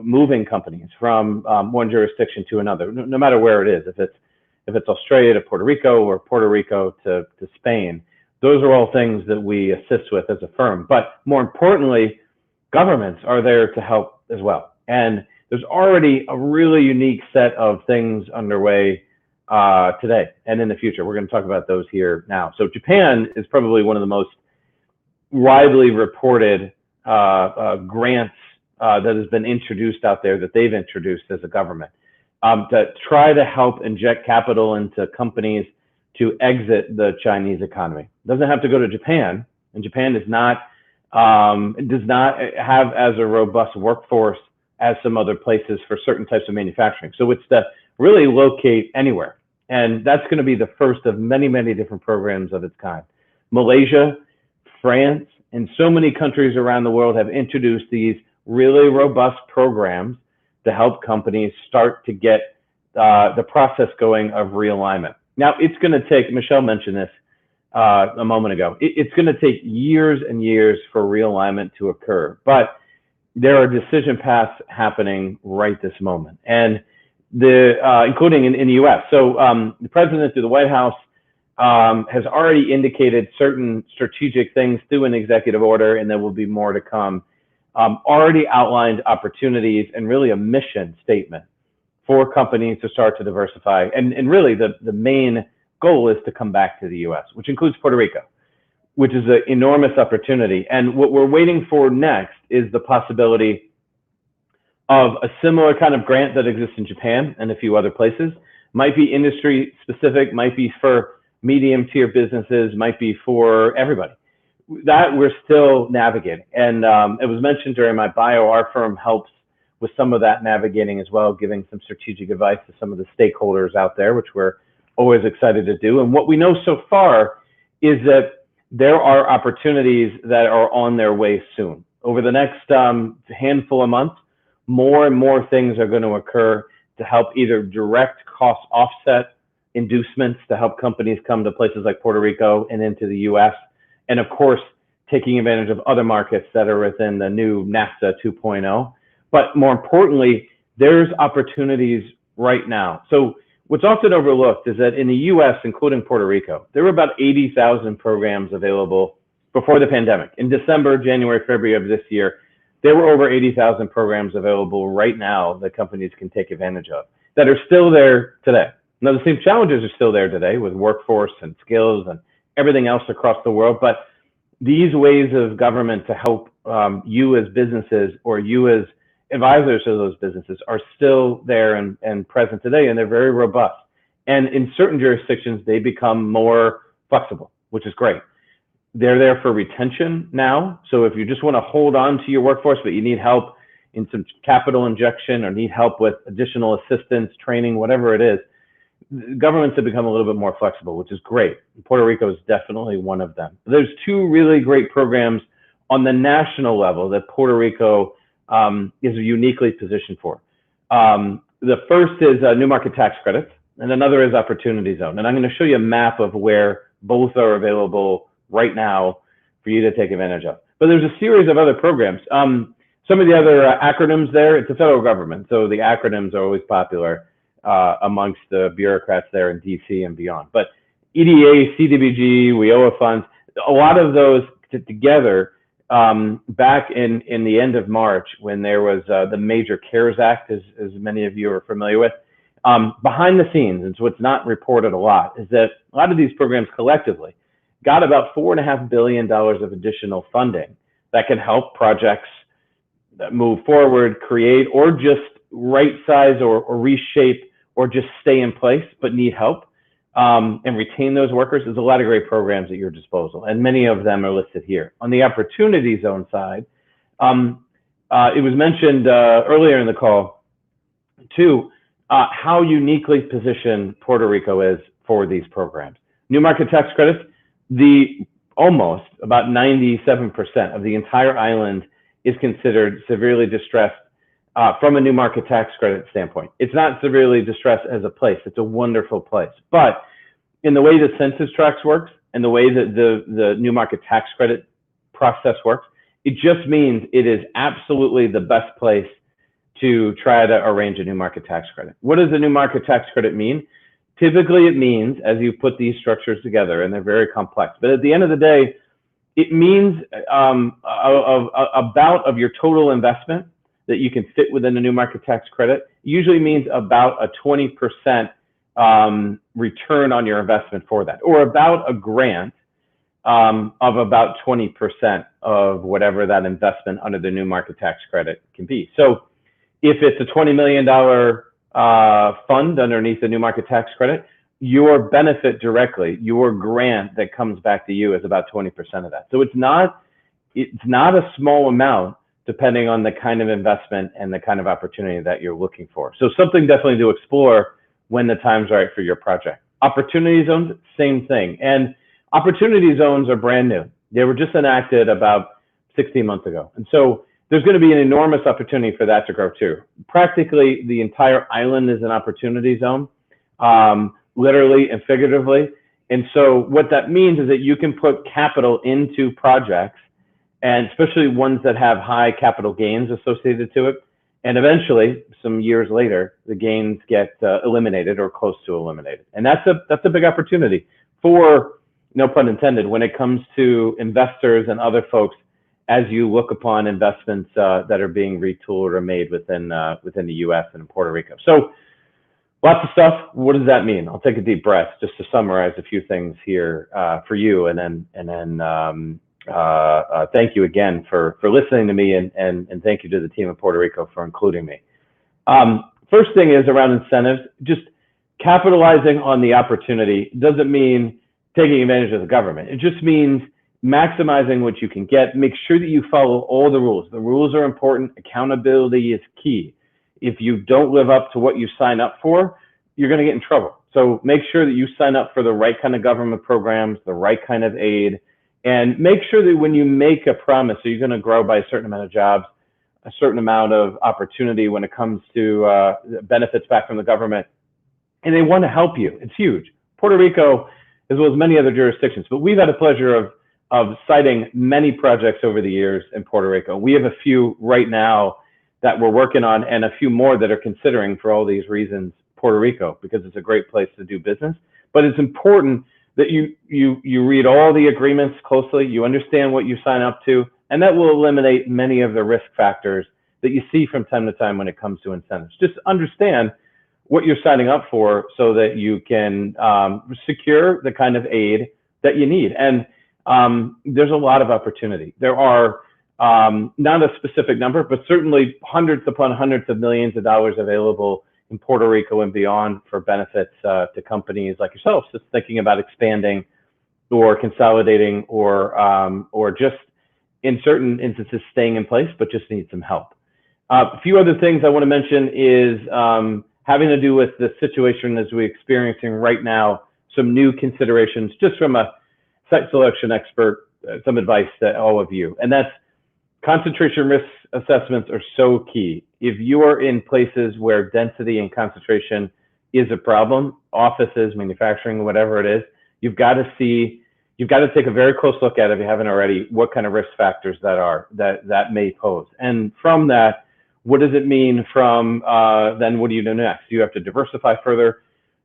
moving companies from one jurisdiction to another, no matter where it is. If it's Australia to Puerto Rico or Puerto Rico to Spain, those are all things that we assist with as a firm. But more importantly, governments are there to help as well. And there's already a really unique set of things underway today and in the future. We're going to talk about those here now. So Japan is probably one of the most widely reported grants that has been introduced out there, that they've introduced as a government, to try to help inject capital into companies to exit the Chinese economy. It doesn't have to go to Japan, and Japan does not have as a robust workforce as some other places for certain types of manufacturing. So it's to really locate anywhere. And that's going to be the first of many, many different programs of its kind. Malaysia, France, and so many countries around the world have introduced these really robust programs to help companies start to get the process going of realignment. Now, it's going to take, Michelle mentioned this a moment ago, it's going to take years and years for realignment to occur, but there are decision paths happening right this moment, and including in the US. So the president through the White House has already indicated certain strategic things through an executive order, and there will be more to come. Already outlined opportunities and really a mission statement for companies to start to diversify. And really the main goal is to come back to the US, which includes Puerto Rico, which is an enormous opportunity. And what we're waiting for next is the possibility of a similar kind of grant that exists in Japan and a few other places. Might be industry specific, might be for medium tier businesses, might be for everybody. That we're still navigating. And it was mentioned during my bio, our firm helps with some of that navigating as well, giving some strategic advice to some of the stakeholders out there, which we're always excited to do. And what we know so far is that there are opportunities that are on their way soon. Over the next handful of months, more and more things are going to occur to help either direct cost offset inducements to help companies come to places like Puerto Rico and into the US. And of course, taking advantage of other markets that are within the new NAFTA 2.0. But more importantly, there's opportunities right now. So what's often overlooked is that in the US, including Puerto Rico, there were about 80,000 programs available before the pandemic. In December, January, February of this year, there were over 80,000 programs available right now that companies can take advantage of that are still there today. Now, the same challenges are still there today with workforce and skills and everything else across the world, but these ways of government to help you as businesses or you as advisors to those businesses are still there and present today, and they're very robust. And in certain jurisdictions, they become more flexible, which is great. They're there for retention now. So if you just want to hold on to your workforce, but you need help in some capital injection or need help with additional assistance, training, whatever it is, governments have become a little bit more flexible, which is great. Puerto Rico is definitely one of them. There's two really great programs on the national level that Puerto Rico is uniquely positioned for. The first is new market tax credits, and another is Opportunity Zone. And I'm going to show you a map of where both are available right now for you to take advantage of. But there's a series of other programs. Some of the other acronyms there, it's the federal government, so the acronyms are always popular amongst the bureaucrats there in DC and beyond. But EDA, CDBG, WIOA funds, a lot of those together back in the end of March when there was the major CARES Act, as many of you are familiar with. Behind the scenes, and so it's not reported a lot, is that a lot of these programs collectively got about $4.5 billion of additional funding that can help projects that move forward, create, or just right size or reshape or just stay in place but need help and retain those workers. There's a lot of great programs at your disposal, and many of them are listed here. On the Opportunity Zone side, it was mentioned earlier in the call too, how uniquely positioned Puerto Rico is for these programs. New market tax credits, almost about 97% of the entire island is considered severely distressed from a new market tax credit standpoint. It's not severely distressed as a place. It's a wonderful place. But in the way the census tracts works and the way that the new market tax credit process works, it just means it is absolutely the best place to try to arrange a new market tax credit. What does a new market tax credit mean? Typically, it means, as you put these structures together, and they're very complex, but at the end of the day, it means about of your total investment that you can fit within a new market tax credit, usually means about a 20% return on your investment for that, or about a grant of about 20% of whatever that investment under the new market tax credit can be. So if it's a $20 million fund underneath the new market tax credit, your benefit directly, your grant that comes back to you is about 20% of that. So it's not a small amount depending on the kind of investment and the kind of opportunity that you're looking for. So something definitely to explore when the time's right for your project. Opportunity zones, same thing. And opportunity zones are brand new. They were just enacted about 16 months ago. And so there's going to be an enormous opportunity for that to grow too. Practically the entire island is an opportunity zone, literally and figuratively. And so what that means is that you can put capital into projects, and especially ones that have high capital gains associated to it. And eventually, some years later, the gains get eliminated or close to eliminated. And that's a big opportunity for, no pun intended, when it comes to investors and other folks as you look upon investments that are being retooled or made within the US and in Puerto Rico. So lots of stuff. What does that mean? I'll take a deep breath just to summarize a few things here for you, and then thank you again for listening to me, and thank you to the team of Puerto Rico for including me. First thing is around incentives. Just capitalizing on the opportunity doesn't mean taking advantage of the government. It just means maximizing what you can get. Make sure that you follow all the rules. The rules are important. Accountability is key. If you don't live up to what you sign up for, you're going to get in trouble. So make sure that you sign up for the right kind of government programs, the right kind of aid, and make sure that when you make a promise, so you're going to grow by a certain amount of jobs, a certain amount of opportunity when it comes to benefits back from the government, and they want to help you. It's huge. Puerto Rico, as well as many other jurisdictions, but we've had the pleasure of citing many projects over the years in Puerto Rico. We have a few right now that we're working on, and a few more that are considering, for all these reasons, Puerto Rico, because it's a great place to do business. But it's important that you read all the agreements closely, you understand what you sign up to, and that will eliminate many of the risk factors that you see from time to time when it comes to incentives. Just understand what you're signing up for so that you can secure the kind of aid that you need. And there's a lot of opportunity. There are not a specific number, but certainly hundreds upon hundreds of millions of dollars available in Puerto Rico and beyond for benefits to companies like yourselves just thinking about expanding or consolidating or just in certain instances staying in place, but just need some help. A few other things I want to mention is having to do with the situation as we're experiencing right now, some new considerations just from a site selection expert, some advice to all of you, and that's concentration risk assessments are so key. If you are in places where density and concentration is a problem, offices, manufacturing, whatever it is, you've got to take a very close look at it, if you haven't already, what kind of risk factors that may pose. And from that, what does it mean from then what do you do next? Do you have to diversify further?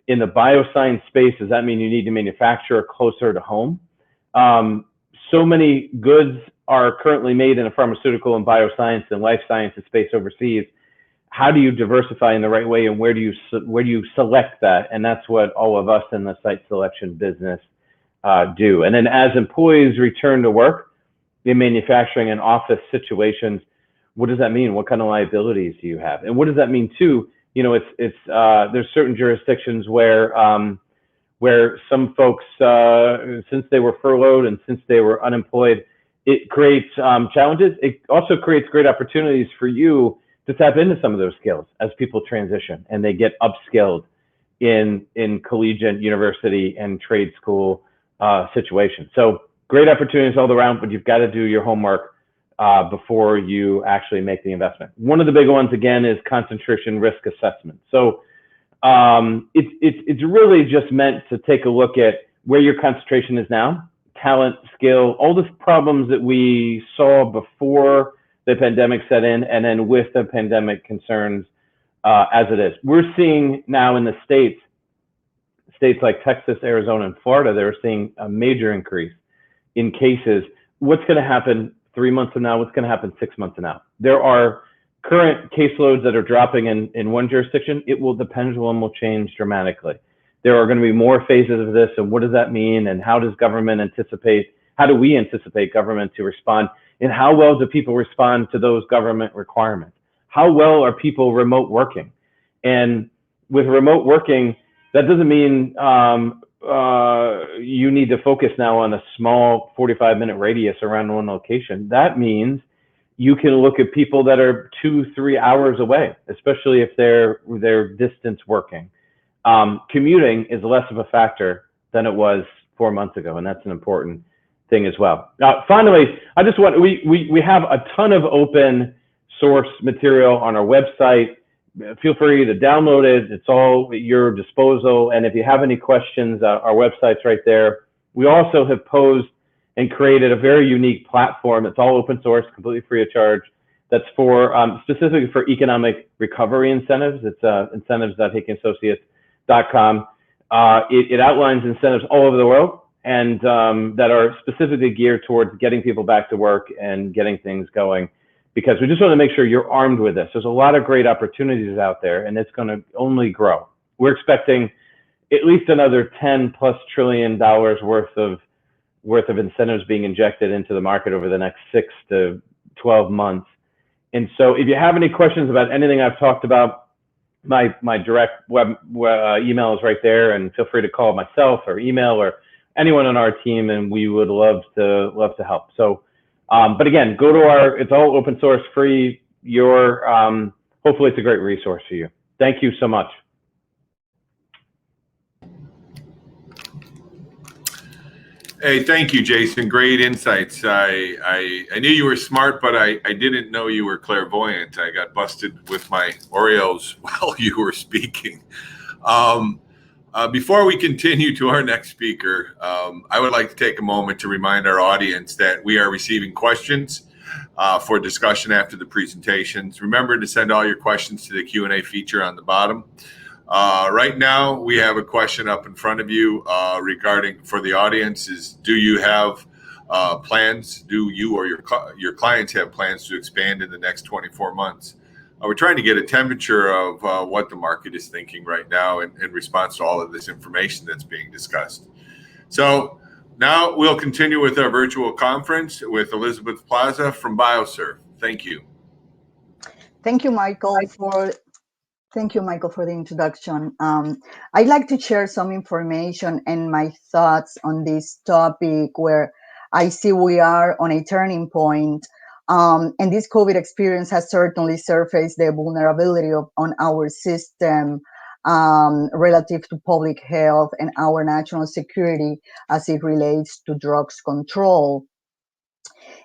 In the bioscience space, does that mean you need to manufacture closer to home? So many goods are currently made in a pharmaceutical and bioscience and life sciences space overseas. How do you diversify in the right way, and where do you select that? And that's what all of us in the site selection business do. And then as employees return to work in manufacturing and office situations, what does that mean? What kind of liabilities do you have? And what does that mean too? You know, there's certain jurisdictions where some folks, since they were furloughed and since they were unemployed, it creates challenges. It also creates great opportunities for you to tap into some of those skills as people transition and they get upskilled in collegiate, university, and trade school situations. So great opportunities all around, but you've got to do your homework before you actually make the investment. One of the big ones, again, is concentration risk assessment. So it's really just meant to take a look at where your concentration is now, talent, skill, all the problems that we saw before the pandemic set in, and then with the pandemic concerns as it is. We're seeing now in the states like Texas, Arizona, and Florida, they're seeing a major increase in cases. What's going to happen 3 months from now? What's going to happen 6 months from now? There are current caseloads that are dropping in one jurisdiction. The pendulum will change dramatically. There are going to be more phases of this, and what does that mean? And how do we anticipate government to respond? And how well do people respond to those government requirements? How well are people remote working? And with remote working, that doesn't mean you need to focus now on a small 45-minute radius around one location. That means you can look at people that are 2-3 hours away, especially if they're distance working. Commuting is less of a factor than it was 4 months ago, and that's an important thing as well. Finally, we have a ton of open source material on our website. Feel free to download it. It's all at your disposal. And if you have any questions, our website's right there. We also have posed and created a very unique platform. It's all open source, completely free of charge. That's for specifically for economic recovery incentives. It's incentives.hickanassociates.com. It outlines incentives all over the world and that are specifically geared towards getting people back to work and getting things going, because we just want to make sure you're armed with this. There's a lot of great opportunities out there, and it's going to only grow. We're expecting at least another $10+ trillion worth of worth of incentives being injected into the market over the next 6 to 12 months. And so if you have any questions about anything I've talked about, my direct email is right there, and feel free to call myself or email or anyone on our team, and we would love to help. So, but again, go to it's all open source, free. Hopefully it's a great resource for you. Thank you so much. Hey, thank you, Jason. Great insights. I knew you were smart, but I didn't know you were clairvoyant. I got busted with my Oreos while you were speaking. Before we continue to our next speaker, I would like to take a moment to remind our audience that we are receiving questions for discussion after the presentations. Remember to send all your questions to the Q&A feature on the bottom. Right now, we have a question up in front of you regarding, for the audience, is do you have plans? Do you or your clients have plans to expand in the next 24 months? We're trying to get a temperature of what the market is thinking right now in response to all of this information that's being discussed. So now we'll continue with our virtual conference with Elizabeth Plaza from BioServe. Thank you. Thank you, Michael, for the introduction. I'd like to share some information and my thoughts on this topic where I see we are on a turning point. And this COVID experience has certainly surfaced the vulnerability on our system relative to public health and our national security as it relates to drugs control.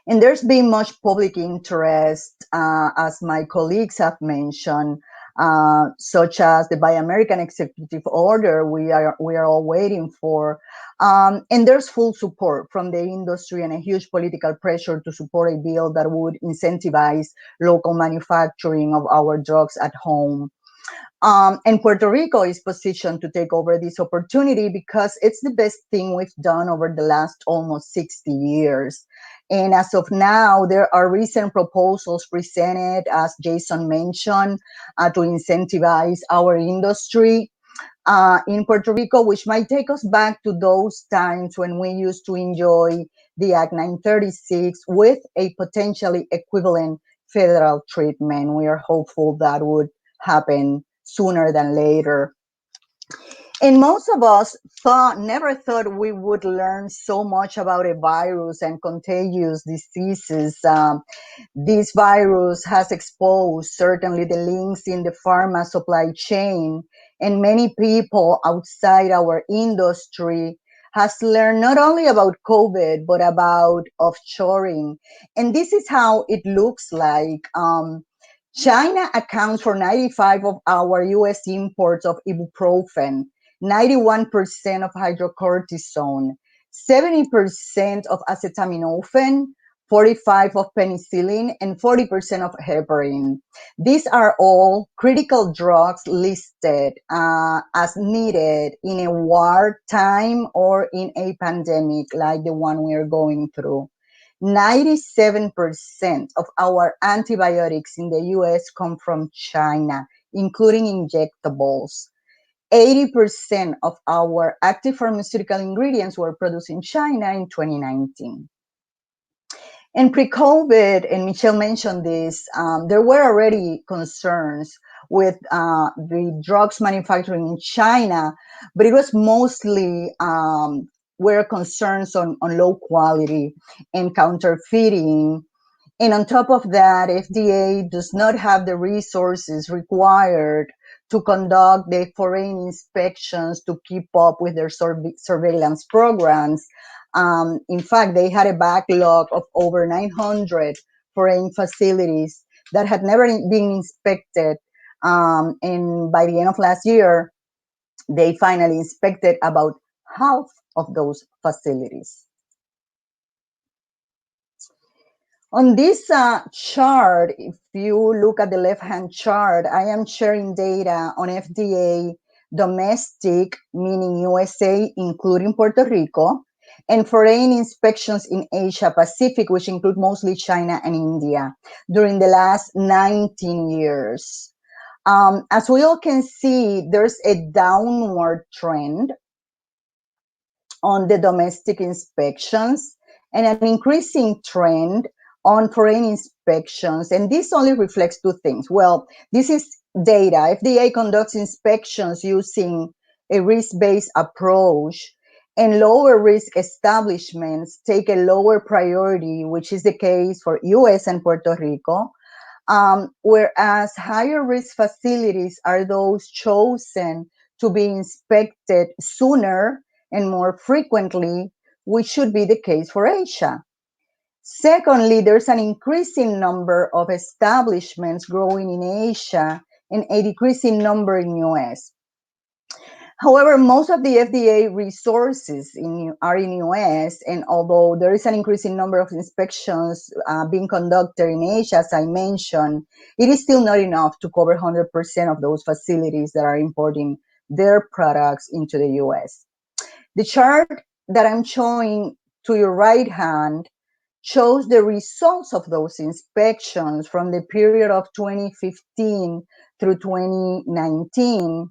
And there's been much public interest, as my colleagues have mentioned, such as the Buy American executive order we are all waiting for. And there's full support from the industry and a huge political pressure to support a bill that would incentivize local manufacturing of our drugs at home. And Puerto Rico is positioned to take over this opportunity because it's the best thing we've done over the last almost 60 years. And as of now, there are recent proposals presented, as Jason mentioned, to incentivize our industry in Puerto Rico, which might take us back to those times when we used to enjoy the Act 936 with a potentially equivalent federal treatment. We are hopeful that would happen sooner than later. And most of us never thought we would learn so much about a virus and contagious diseases. This virus has exposed certainly the links in the pharma supply chain, and many people outside our industry has learned not only about COVID, but about offshoring. And this is how it looks like. China accounts for 95% of our US imports of ibuprofen, 91% of hydrocortisone, 70% of acetaminophen, 45% of penicillin, and 40% of heparin. These are all critical drugs listed as needed in a wartime or in a pandemic like the one we are going through. 97% of our antibiotics in the US come from China, including injectables. 80% of our active pharmaceutical ingredients were produced in China in 2019. And pre-COVID, and Michelle mentioned this, there were already concerns with the drugs manufacturing in China, but it was mostly were concerns on low quality and counterfeiting. And on top of that, FDA does not have the resources required to conduct the foreign inspections to keep up with their surveillance programs. In fact, they had a backlog of over 900 foreign facilities that had never been inspected. And by the end of last year, they finally inspected about half of those facilities. On this chart, if you look at the left-hand chart, I am sharing data on FDA domestic, meaning USA, including Puerto Rico, and foreign inspections in Asia Pacific, which include mostly China and India, during the last 19 years. As we all can see, there's a downward trend on the domestic inspections and an increasing trend on foreign inspections. And this only reflects two things. Well, this is data. FDA conducts inspections using a risk-based approach, and lower risk establishments take a lower priority, which is the case for US and Puerto Rico, whereas higher risk facilities are those chosen to be inspected sooner and more frequently, which should be the case for Asia. Secondly, there's an increasing number of establishments growing in Asia and a decreasing number in US. However, most of the FDA resources are in US, and although there is an increasing number of inspections being conducted in Asia, as I mentioned, it is still not enough to cover 100% of those facilities that are importing their products into the US. The chart that I'm showing to your right hand shows the results of those inspections from the period of 2015 through 2019,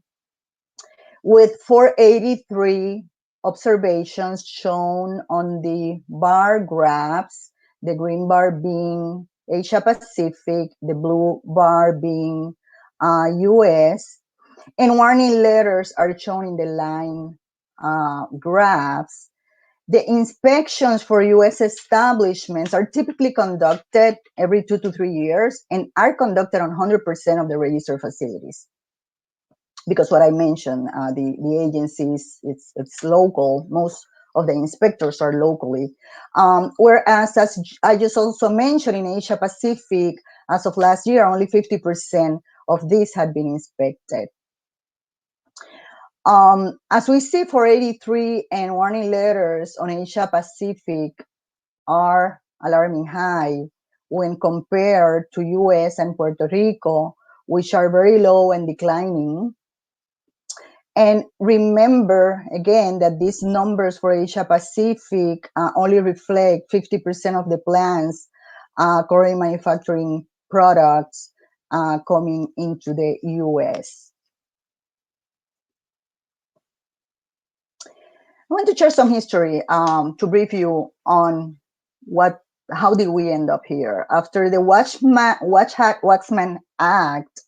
with 483 observations shown on the bar graphs, the green bar being Asia Pacific, the blue bar being US, and warning letters are shown in the line graphs. The inspections for US establishments are typically conducted every 2 to 3 years and are conducted on 100% of the registered facilities. Because what I mentioned, the agencies, it's local. Most of the inspectors are locally. Whereas, as I just also mentioned, in Asia Pacific, as of last year, only 50% of these had been inspected. As we see, 483 and warning letters on Asia Pacific are alarming high when compared to US and Puerto Rico, which are very low and declining. And remember, again, that these numbers for Asia Pacific only reflect 50% of the plants currently manufacturing products coming into the US. I want to share some history to brief you on how did we end up here. After the Waxman Act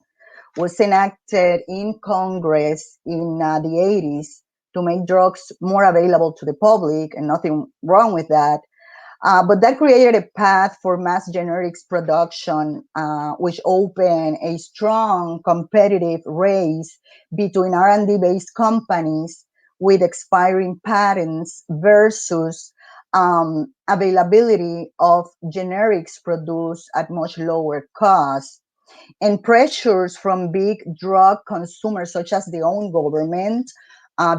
was enacted in Congress in the 80s to make drugs more available to the public, and nothing wrong with that. But that created a path for mass generics production, which opened a strong competitive race between R&D-based companies with expiring patents versus availability of generics produced at much lower cost, and pressures from big drug consumers such as the own government,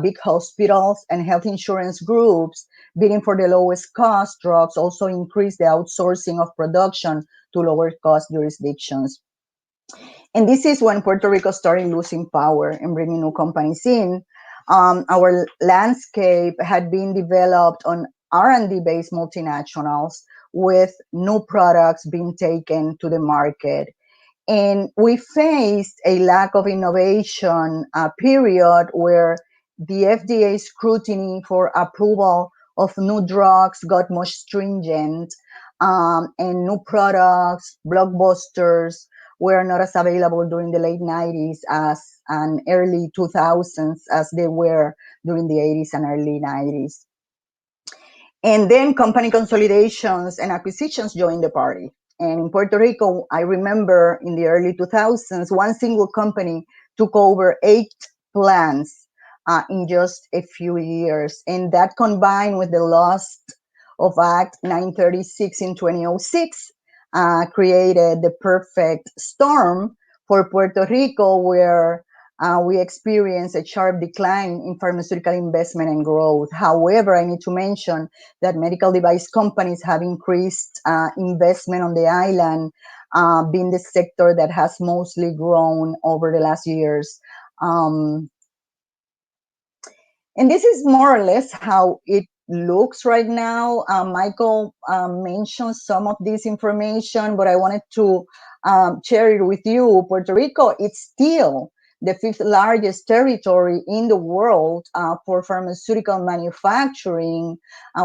big hospitals, and health insurance groups bidding for the lowest cost drugs also increased the outsourcing of production to lower cost jurisdictions. And this is when Puerto Rico started losing power and bringing new companies in. Our landscape had been developed on R&D-based multinationals with new products being taken to the market. And we faced a lack of innovation period where the FDA scrutiny for approval of new drugs got much stringent, and new products, blockbusters, were not as available during the late 90s and early 2000s as they were during the 80s and early 90s. And then company consolidations and acquisitions joined the party. And in Puerto Rico, I remember in the early 2000s, one single company took over 8 plants in just a few years. And that combined with the loss of Act 936 in 2006 created the perfect storm for Puerto Rico, where we experienced a sharp decline in pharmaceutical investment and growth. However, I need to mention that medical device companies have increased investment on the island, being the sector that has mostly grown over the last years. And this is more or less how it looks right now. Michael mentioned some of this information, but I wanted to share it with you. Puerto Rico, it's still the fifth largest territory in the world for pharmaceutical manufacturing.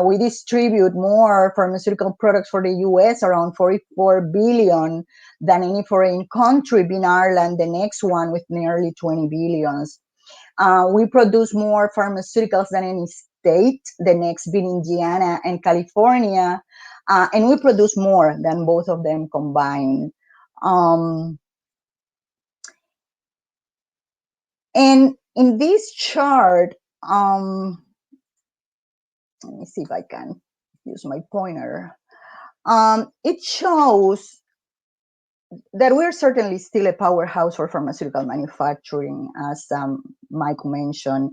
We distribute more pharmaceutical products for the US, around 44 billion, than any foreign country, being Ireland the next one with nearly 20 billions. We produce more pharmaceuticals than any state, the next being Indiana and California, and we produce more than both of them combined. And in this chart, let me see if I can use my pointer. It shows that we're certainly still a powerhouse for pharmaceutical manufacturing, as Michael mentioned.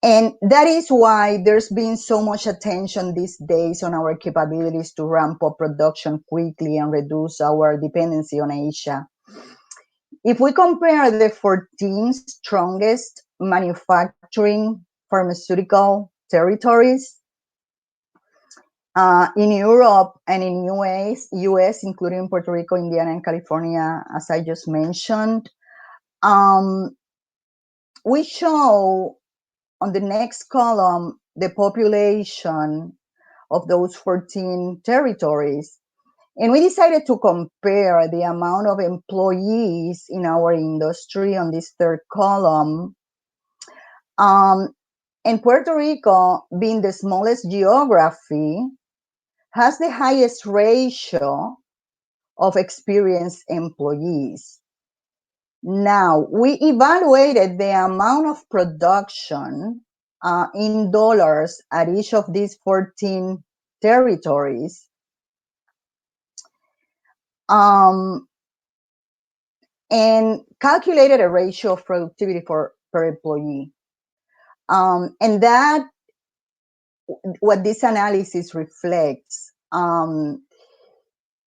And that is why there's been so much attention these days on our capabilities to ramp up production quickly and reduce our dependency on Asia. If we compare the 14 strongest manufacturing pharmaceutical territories in Europe and in US, including Puerto Rico, Indiana, and California, as I just mentioned, we show on the next column the population of those 14 territories. And we decided to compare the amount of employees in our industry on this third column. And Puerto Rico, being the smallest geography, has the highest ratio of experienced employees. Now, we evaluated the amount of production in dollars at each of these 14 territories. And calculated a ratio of productivity per employee. And that, what this analysis reflects,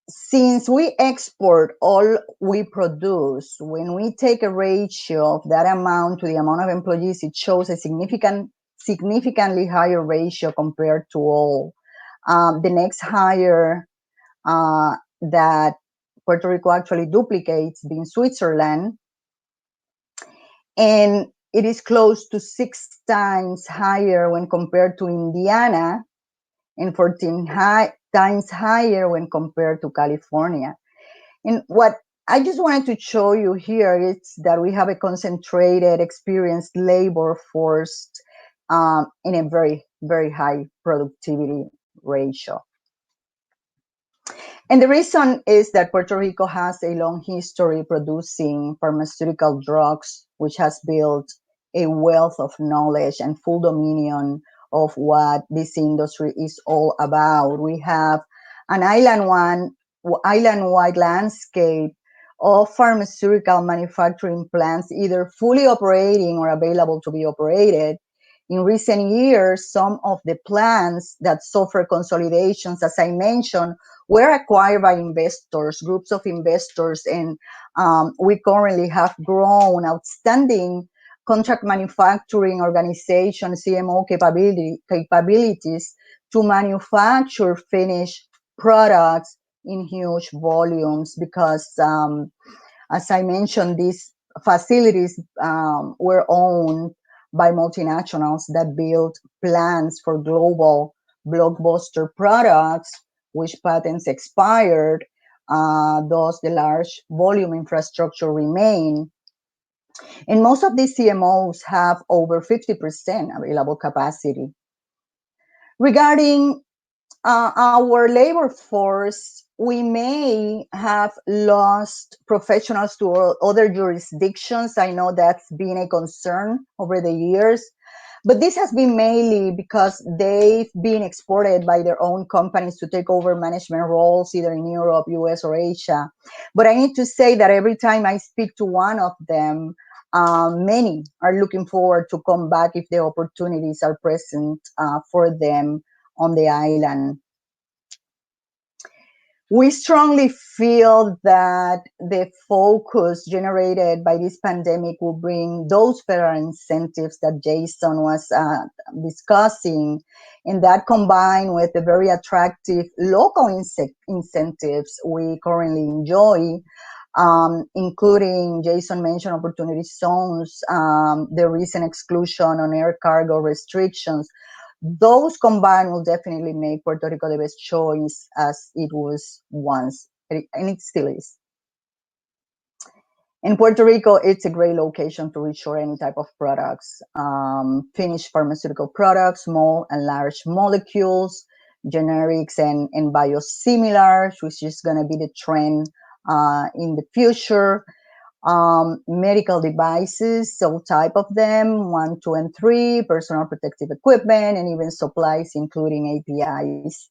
since we export all we produce, when we take a ratio of that amount to the amount of employees, it shows a significantly higher ratio compared to all. The next higher that Puerto Rico actually duplicates being Switzerland, and it is close to 6 times higher when compared to Indiana, and 14 times higher when compared to California. And what I just wanted to show you here is that we have a concentrated, experienced labor force in a very, very high productivity ratio. And the reason is that Puerto Rico has a long history producing pharmaceutical drugs, which has built a wealth of knowledge and full dominion of what this industry is all about. We have an island-wide landscape of pharmaceutical manufacturing plants, either fully operating or available to be operated. In recent years, some of the plants that suffer consolidations, as I mentioned, were acquired by investors, groups of investors, and we currently have grown outstanding contract manufacturing organization, CMO capabilities to manufacture finished products in huge volumes because, as I mentioned, these facilities were owned by multinationals that built plants for global blockbuster products, which patents expired, thus the large volume infrastructure remain. And most of these CMOs have over 50% available capacity. Regarding our labor force, we may have lost professionals to other jurisdictions. I know that's been a concern over the years, but this has been mainly because they've been exported by their own companies to take over management roles, either in Europe, US, or Asia. But I need to say that every time I speak to one of them, many are looking forward to come back if the opportunities are present for them on the island. We strongly feel that the focus generated by this pandemic will bring those federal incentives that Jason was discussing, and that combined with the very attractive local incentives we currently enjoy, including Jason mentioned opportunity zones, the recent exclusion on air cargo restrictions. Those combined will definitely make Puerto Rico the best choice as it was once, and it still is. In Puerto Rico, it's a great location to reshore any type of products, finished pharmaceutical products, small and large molecules, generics and biosimilars, which is going to be the trend in the future. Medical devices, all type of them, 1, 2, and 3, personal protective equipment, and even supplies, including APIs.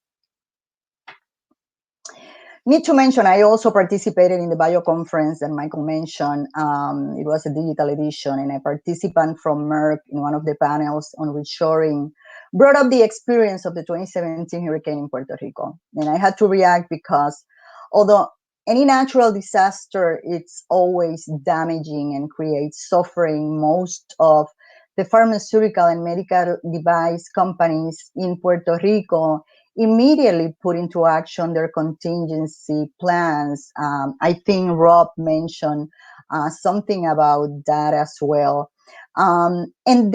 Need to mention, I also participated in the bio conference that Michael mentioned. It was a digital edition, and a participant from Merck in one of the panels on reshoring brought up the experience of the 2017 hurricane in Puerto Rico. And I had to react because although any natural disaster, it's always damaging and creates suffering, most of the pharmaceutical and medical device companies in Puerto Rico immediately put into action their contingency plans. I think Rob mentioned something about that as well. And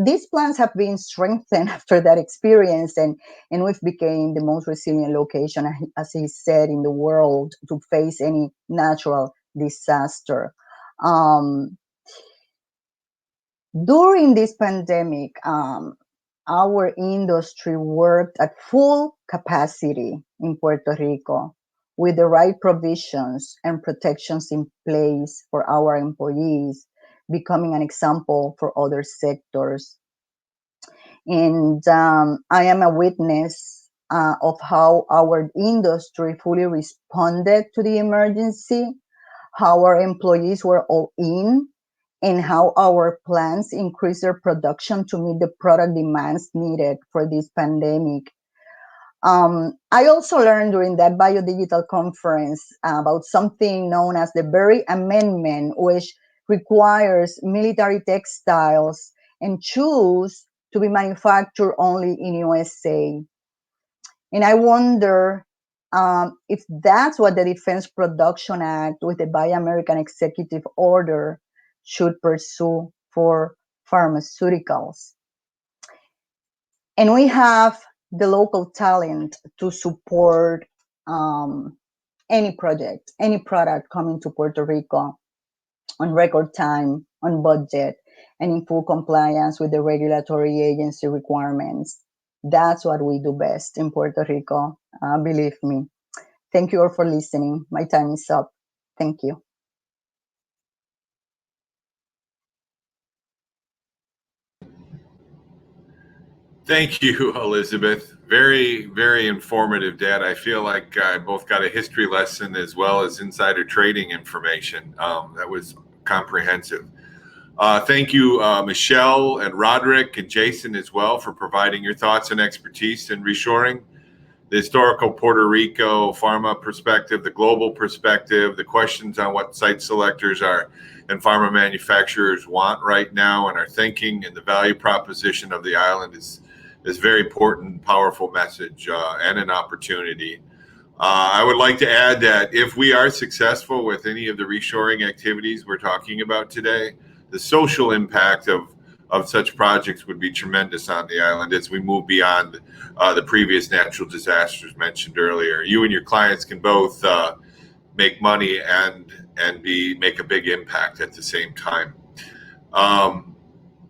these plans have been strengthened after that experience, and we've become the most resilient location, as he said, in the world to face any natural disaster. During this pandemic, our industry worked at full capacity in Puerto Rico with the right provisions and protections in place for our employees, becoming an example for other sectors. And I am a witness of how our industry fully responded to the emergency, how our employees were all in, and how our plants increased their production to meet the product demands needed for this pandemic. I also learned during that biodigital conference about something known as the Berry Amendment, which requires military textiles and shoes to be manufactured only in USA. And I wonder if that's what the Defense Production Act with the Buy American Executive Order should pursue for pharmaceuticals. And we have the local talent to support any project, any product coming to Puerto Rico on record time, on budget, and in full compliance with the regulatory agency requirements. That's what we do best in Puerto Rico, believe me. Thank you all for listening. My time is up. Thank you. Thank you, Elizabeth. Very, very informative data. I feel like I both got a history lesson as well as insider trading information. That was comprehensive. Thank you, Michelle and Roderick and Jason as well for providing your thoughts and expertise in reshoring. The historical Puerto Rico pharma perspective, the global perspective, the questions on what site selectors are and pharma manufacturers want right now and are thinking, and the value proposition of the island is very important, powerful message and an opportunity. I would like to add that if we are successful with any of the reshoring activities we're talking about today, the social impact of such projects would be tremendous on the island as we move beyond the previous natural disasters mentioned earlier. You and your clients can both make money and make a big impact at the same time.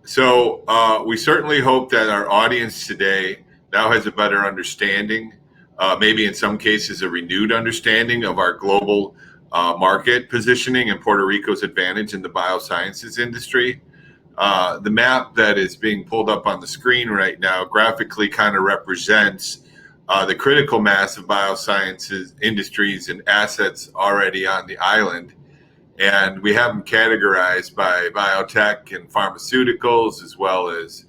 So we certainly hope that our audience today now has a better understanding, maybe in some cases a renewed understanding of our global market positioning and Puerto Rico's advantage in the biosciences industry. The map that is being pulled up on the screen right now graphically kind of represents the critical mass of biosciences industries and assets already on the island. And we have them categorized by biotech and pharmaceuticals, as well as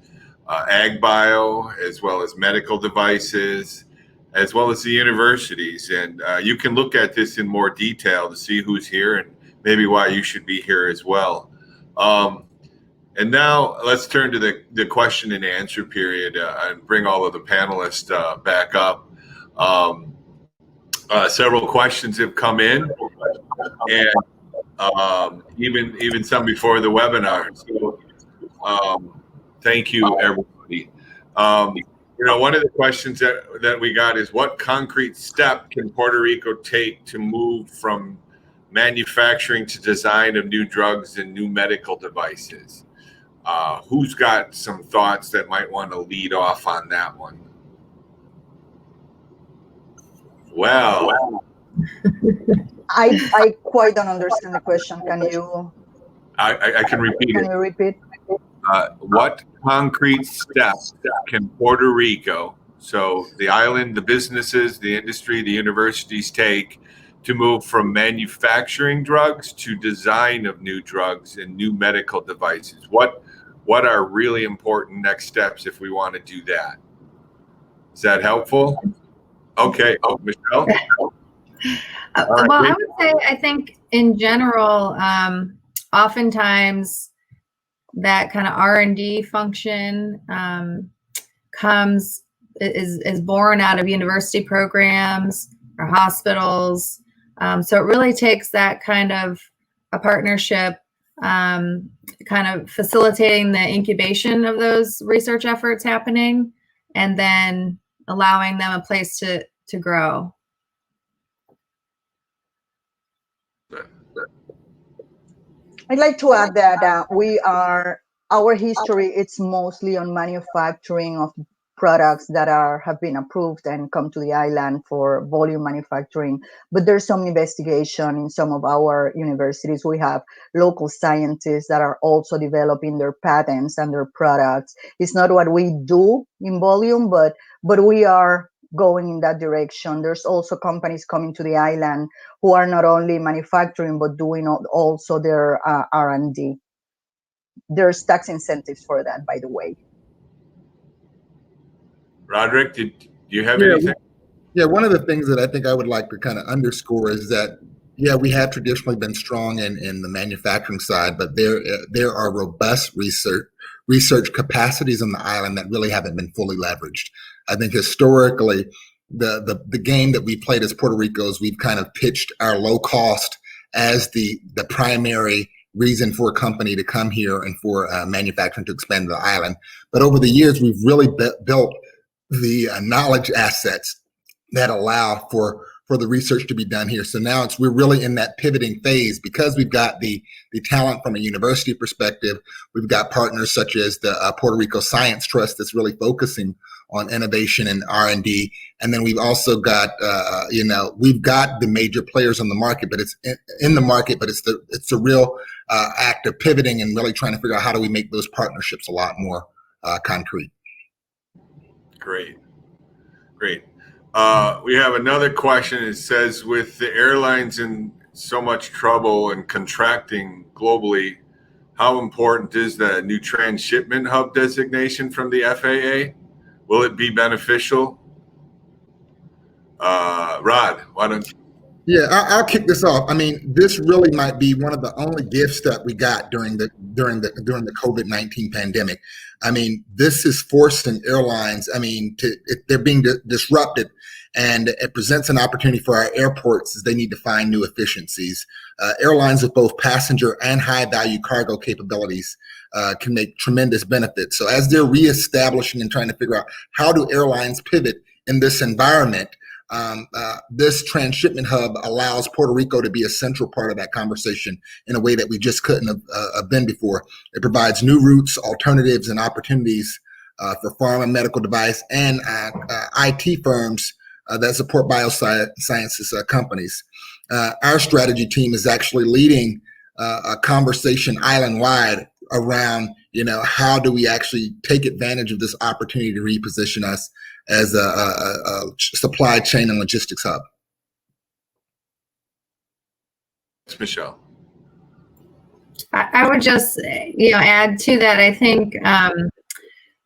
ag bio, as well as medical devices, as well as the universities. And you can look at this in more detail to see who's here and maybe why you should be here as well. And now let's turn to the question and answer period and bring all of the panelists back up. Several questions have come in. and even some before the webinar. So thank you, everybody. One of the questions that we got is, what concrete step can Puerto Rico take to move from manufacturing to design of new drugs and new medical devices? Who's got some thoughts that might want to lead off on that one? Well, I quite don't understand the question. Can you? I can repeat Can it. you repeat? What concrete steps can Puerto Rico, so the island, the businesses, the industry, the universities, take to move from manufacturing drugs to design of new drugs and new medical devices? What are really important next steps if we want to do that? Is that helpful? Okay. Oh, Michelle? Well, I would say, I think in general, oftentimes that kind of R&D function is born out of university programs or hospitals. So it really takes that kind of a partnership, kind of facilitating the incubation of those research efforts happening, and then allowing them a place to grow. I'd like to add that our history, it's mostly on manufacturing of products that have been approved and come to the island for volume manufacturing. But there's some investigation in some of our universities. We have local scientists that are also developing their patents and their products. It's not what we do in volume, but we are going in that direction. There's also companies coming to the island who are not only manufacturing but doing also their R&D. There's tax incentives for that, by the way. Roderick, did you have anything? Yeah, one of the things that I think I would like to kind of underscore is that, yeah, we have traditionally been strong in the manufacturing side, but there are robust research capacities on the island that really haven't been fully leveraged. I think historically, the game that we played as Puerto Rico is we've kind of pitched our low cost as the primary reason for a company to come here and for manufacturing to expand the island. But over the years, we've really built the knowledge assets that allow for the research to be done here. So now we're really in that pivoting phase because we've got the talent from a university perspective. We've got partners such as the Puerto Rico Science Trust that's really focusing on innovation and R&D. And then we've also got, we've got the major players on the market, but it's in the market, but it's the real act of pivoting and really trying to figure out how do we make those partnerships a lot more concrete. Great. We have another question. It says, with the airlines in so much trouble and contracting globally, how important is the new transshipment hub designation from the FAA? Will it be beneficial? Rod, why don't you? Yeah, I'll kick this off. I mean, this really might be one of the only gifts that we got during the COVID-19 pandemic. I mean, this is forcing airlines. I mean, they're being disrupted, and it presents an opportunity for our airports as they need to find new efficiencies. Airlines with both passenger and high-value cargo capabilities can make tremendous benefits. So as they're reestablishing and trying to figure out how do airlines pivot in this environment, this transshipment hub allows Puerto Rico to be a central part of that conversation in a way that we just couldn't have been before. It provides new routes, alternatives, and opportunities for pharma, medical device, and IT firms that support biosciences companies. Our strategy team is actually leading a conversation island-wide around, how do we actually take advantage of this opportunity to reposition us as a supply chain and logistics hub. It's Michelle. I would just, add to that. I think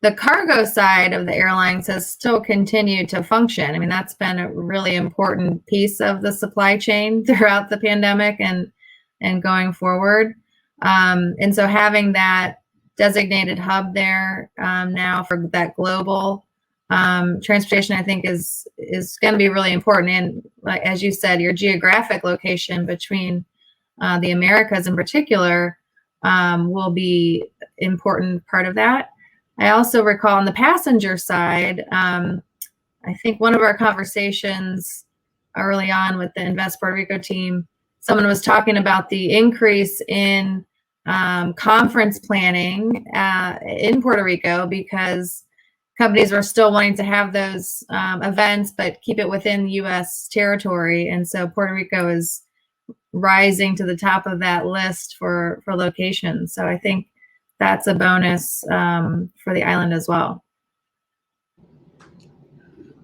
the cargo side of the airlines has still continued to function. I mean, that's been a really important piece of the supply chain throughout the pandemic and going forward. And so having that designated hub there now for that global transportation, I think is going to be really important. And like, as you said, your geographic location between the Americas in particular, will be important part of that. I also recall on the passenger side, I think one of our conversations early on with the Invest Puerto Rico team, someone was talking about the increase in conference planning in Puerto Rico because companies were still wanting to have those events, but keep it within U.S. territory. And so Puerto Rico is rising to the top of that list for locations. So I think that's a bonus for the island as well.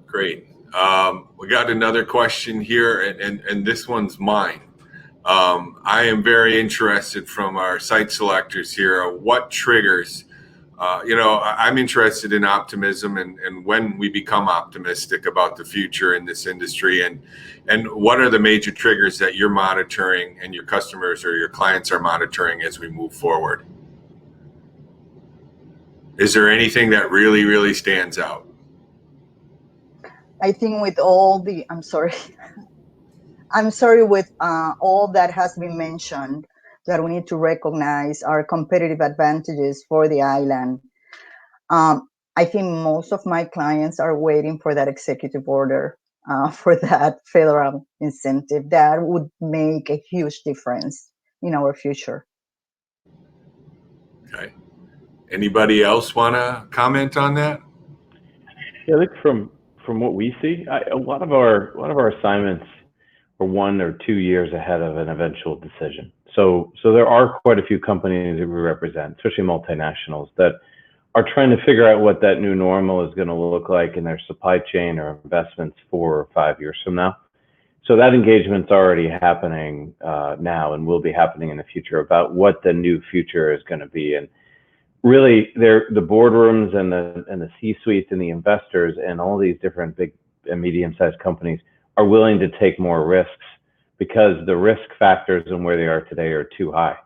Great. We got another question here, and this one's mine. I am very interested from our site selectors here. What triggers? I'm interested in optimism and when we become optimistic about the future in this industry, and what are the major triggers that you're monitoring and your customers or your clients are monitoring as we move forward? Is there anything that really, really stands out? I think with all the, I'm sorry, with all that has been mentioned, that we need to recognize our competitive advantages for the island. I think most of my clients are waiting for that executive order, for that federal incentive that would make a huge difference in our future. Okay. Anybody else want to comment on that? Yeah, I think from what we see, a lot of our assignments are 1 or 2 years ahead of an eventual decision. So there are quite a few companies that we represent, especially multinationals, that are trying to figure out what that new normal is going to look like in their supply chain or investments 4 or 5 years from now. So that engagement's already happening now and will be happening in the future about what the new future is going to be. And really, the boardrooms and the C-suites and the investors and all these different big and medium-sized companies are willing to take more risks because the risk factors and where they are today are too high.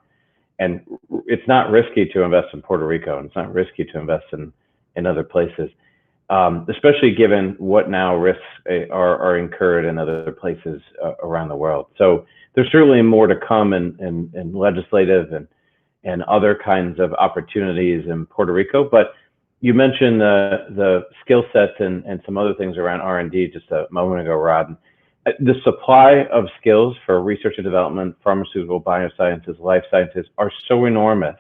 And it's not risky to invest in Puerto Rico, and it's not risky to invest in other places, especially given what now risks are incurred in other places around the world. So there's certainly more to come in legislative and other kinds of opportunities in Puerto Rico. But you mentioned the skill sets and some other things around R&D just a moment ago, Rod. The supply of skills for research and development, pharmaceutical, biosciences, life sciences are so enormous,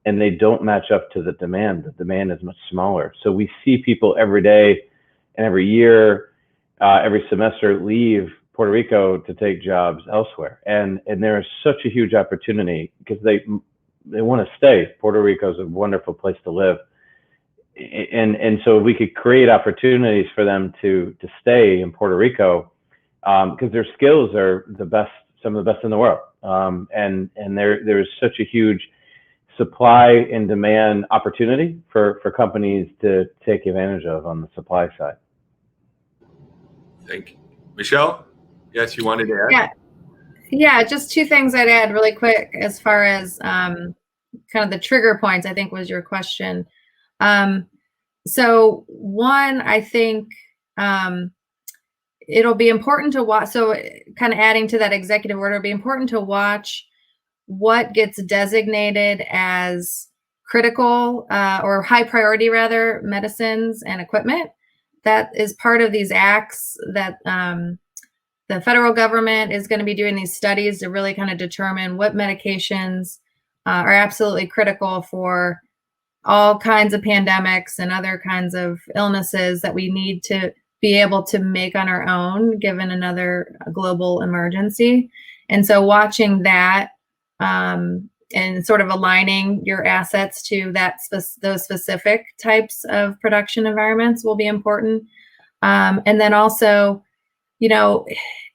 and they don't match up to the demand. The demand is much smaller. So we see people every day and every year, every semester leave Puerto Rico to take jobs elsewhere. And there is such a huge opportunity because they want to stay. Puerto Rico is a wonderful place to live. And so we could create opportunities for them to stay in Puerto Rico, because their skills are the best, some of the best in the world. And there is such a huge supply and demand opportunity for companies to take advantage of on the supply side. Thank you. Michelle? Yes, you wanted to add? Yeah, just 2 things I'd add really quick as far as kind of the trigger points, I think was your question. So one, I think it'll be important to watch, so kind of adding to that executive order, it'll be important to watch what gets designated as critical or high priority rather medicines and equipment. That is part of these acts that the federal government is going to be doing these studies to really kind of determine what medications are absolutely critical for all kinds of pandemics and other kinds of illnesses that we need to be able to make on our own given another global emergency. And so watching that and sort of aligning your assets to that those specific types of production environments will be important. And then also, you know,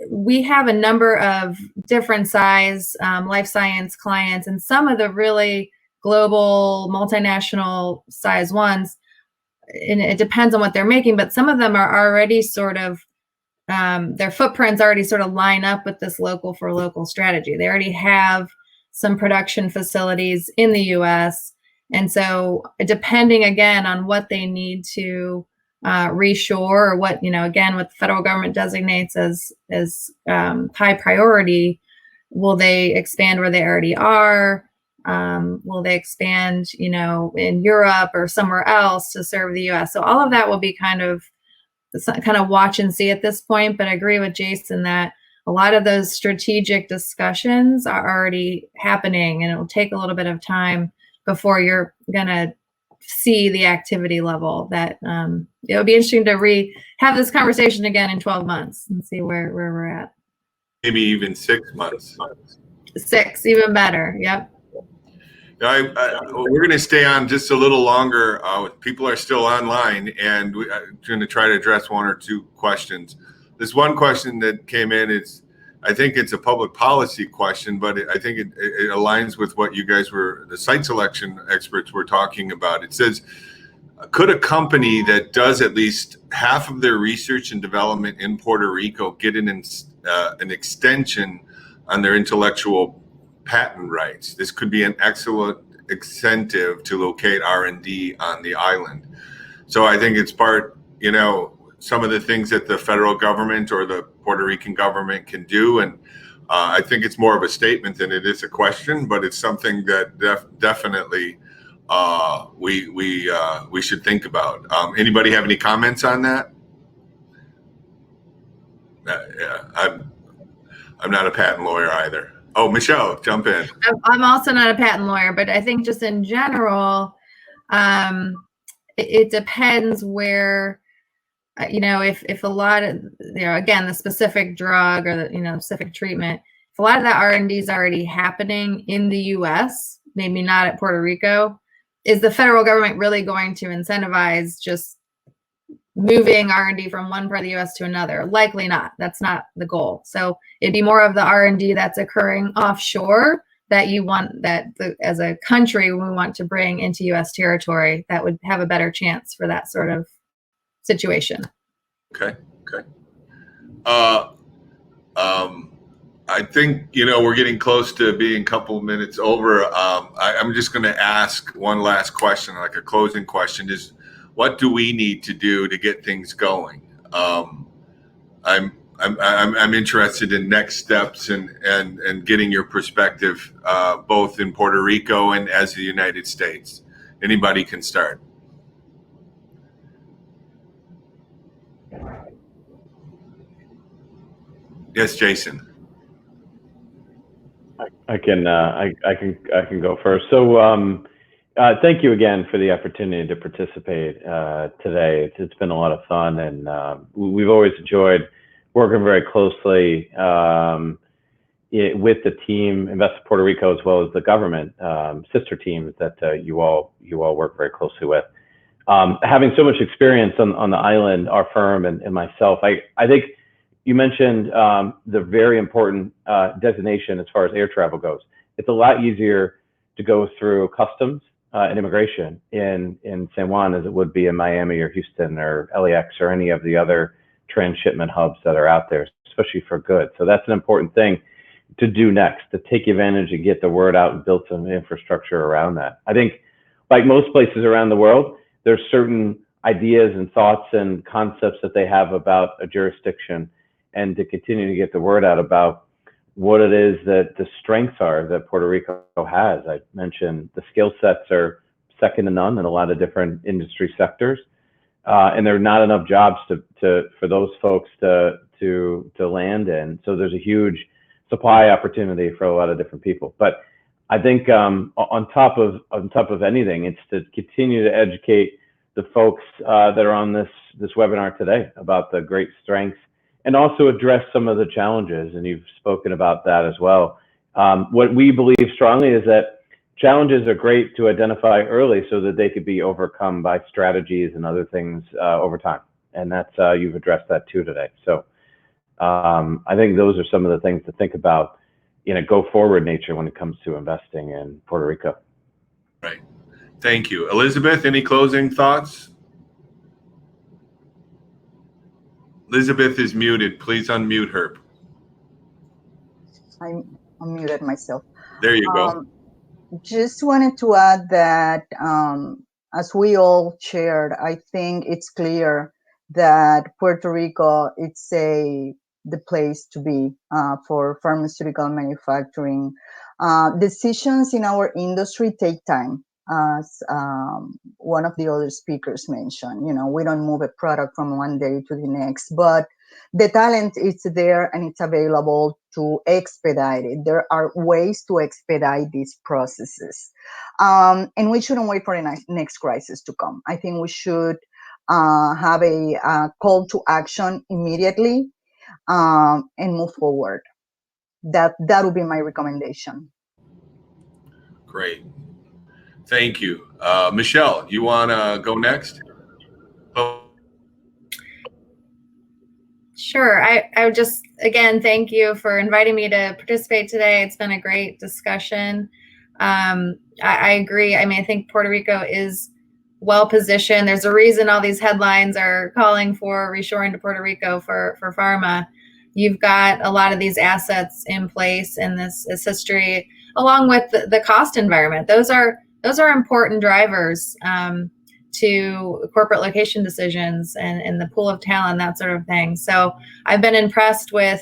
we have a number of different size life science clients, and some of the really global multinational size ones, and it depends on what they're making, but some of them are already sort of, their footprints already sort of line up with this local for local strategy. They already have some production facilities in the US. And so depending again on what they need to reshore, or what, you know, again, what the federal government designates as high priority, Will they expand where they already are? Will they expand, in Europe or somewhere else to serve the U.S.? So all of that will be kind of watch and see at this point. But I agree with Jason that a lot of those strategic discussions are already happening, and it will take a little bit of time before you're gonna see the activity level. That it'll be interesting to have this conversation again in 12 months and see where we're at. Maybe even 6 months. 6, even better. Yep. We're going to stay on just a little longer. People are still online, and we're going to try to address one or two questions. This one question that came in is, I think it's a public policy question, but I think it aligns with what you guys the site selection experts were talking about. It says, could a company that does at least half of their research and development in Puerto Rico get an extension on their intellectual patent rights? This could be an excellent incentive to locate R&D on the island. So I think it's some of the things that the federal government or the Puerto Rican government can do. And I think it's more of a statement than it is a question, but it's something that definitely we should think about. Anybody have any comments on that? I'm not a patent lawyer either. Oh, Michelle, jump in. I'm also not a patent lawyer, but I think just in general, it depends where, if a lot of, again, the specific drug or the, specific treatment, if a lot of that R&D is already happening in the U.S., maybe not at Puerto Rico, is the federal government really going to incentivize just moving R&D from one part of the U.S. to another? Likely not. That's not the goal. So it'd be more of the R&D that's occurring offshore that you want, as a country, we want to bring into U.S. territory, that would have a better chance for that sort of situation. Okay. I think, we're getting close to being a couple minutes over. I'm just going to ask one last question, like a closing question, is what do we need to do to get things going? I'm interested in next steps and getting your perspective, both in Puerto Rico and as the United States. Anybody can start. Yes, Jason. I can go first. So thank you again for the opportunity to participate today. It's been a lot of fun, and we've always enjoyed working very closely with the team, Invest Puerto Rico, as well as the government sister teams that you all work very closely with. Having so much experience on the island, our firm and myself, I think you mentioned the very important designation as far as air travel goes. It's a lot easier to go through customs and immigration in San Juan as it would be in Miami or Houston or LAX or any of the other transshipment hubs that are out there, especially for goods. So that's an important thing to do next, to take advantage and get the word out and build some infrastructure around that. I think, like most places around the world, there's certain ideas and thoughts and concepts that they have about a jurisdiction, and to continue to get the word out about what it is that the strengths are that Puerto Rico has. I mentioned the skill sets are second to none in a lot of different industry sectors, and there are not enough jobs for those folks to land in. So there's a huge supply opportunity for a lot of different people. But I think on top of anything, it's to continue to educate the folks that are on this webinar today about the great strengths, and also address some of the challenges, and you've spoken about that as well. What we believe strongly is that challenges are great to identify early so that they could be overcome by strategies and other things over time. And that's, you've addressed that too today. So I think those are some of the things to think about in a go-forward nature when it comes to investing in Puerto Rico. Right. Thank you. Elizabeth, any closing thoughts? Elizabeth is muted. Please unmute her. I unmuted myself. There you go. Just wanted to add that, as we all shared, I think it's clear that Puerto Rico, it's a the place to be for pharmaceutical manufacturing. Decisions in our industry take time. As one of the other speakers mentioned, we don't move a product from one day to the next, but the talent is there and it's available to expedite it. There are ways to expedite these processes. And we shouldn't wait for the next crisis to come. I think we should have a call to action immediately and move forward. That would be my recommendation. Great. Thank you. Michelle, you want to go next? Sure. I would just, again, thank you for inviting me to participate today. It's been a great discussion. I agree. I mean, I think Puerto Rico is well positioned. There's a reason all these headlines are calling for reshoring to Puerto Rico for pharma. You've got a lot of these assets in place in this history, along with the cost environment. Those are important drivers to corporate location decisions and the pool of talent, that sort of thing. So I've been impressed with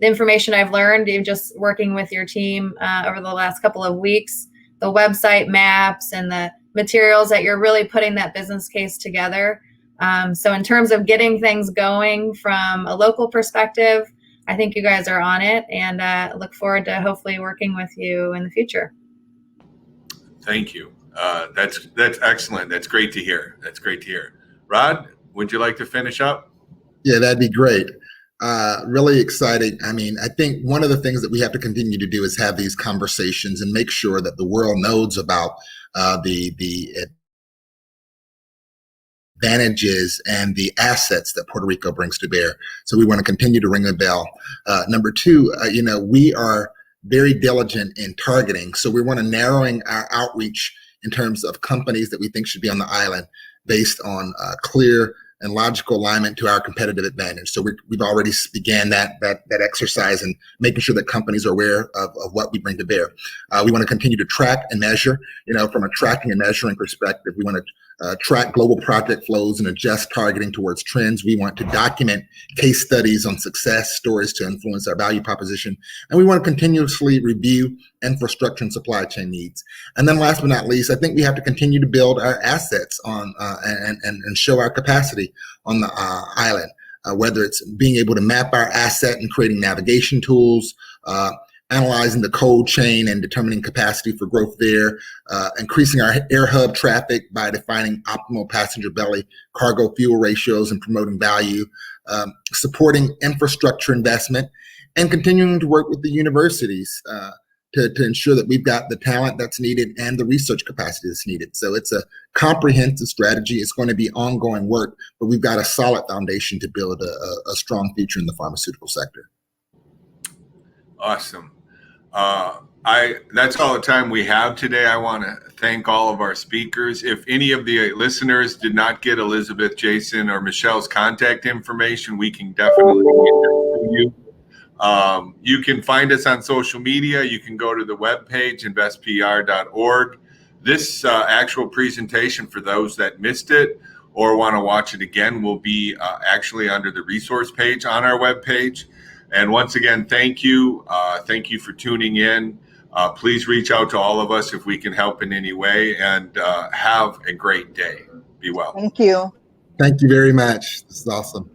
the information I've learned, just working with your team over the last couple of weeks, the website maps and the materials that you're really putting that business case together. So in terms of getting things going from a local perspective, I think you guys are on it, and look forward to hopefully working with you in the future. Thank you. That's excellent. That's great to hear. That's great to hear. Rod, would you like to finish up? Yeah, that'd be great. Really exciting. I mean, I think one of the things that we have to continue to do is have these conversations and make sure that the world knows about the advantages and the assets that Puerto Rico brings to bear. So we want to continue to ring the bell. Number two, we are very diligent in targeting. So we want to narrowing our outreach in terms of companies that we think should be on the island based on clear and logical alignment to our competitive advantage. So we've already began that exercise and making sure that companies are aware of what we bring to bear. We want to continue to track and measure, from a tracking and measuring perspective. We want to track global project flows and adjust targeting towards trends. We want to document case studies on success stories to influence our value proposition. And we want to continuously review infrastructure and supply chain needs. And then last but not least, I think we have to continue to build our assets on and show our capacity on the island, whether it's being able to map our asset and creating navigation tools, analyzing the cold chain and determining capacity for growth there, increasing our air hub traffic by defining optimal passenger belly cargo fuel ratios and promoting value, supporting infrastructure investment, and continuing to work with the universities to ensure that we've got the talent that's needed and the research capacity that's needed. So it's a comprehensive strategy. It's going to be ongoing work, but we've got a solid foundation to build a strong future in the pharmaceutical sector. Awesome. That's all the time we have today. I want to thank all of our speakers. If any of the listeners did not get Elizabeth, Jason, or Michelle's contact information, we can definitely get that to you. You can find us on social media. You can go to the webpage, investpr.org. This actual presentation, for those that missed it or want to watch it again, will be actually under the resource page on our webpage. And once again, thank you. Thank you for tuning in. Please reach out to all of us if we can help in any way, and have a great day. Be well. Thank you. Thank you very much. This is awesome.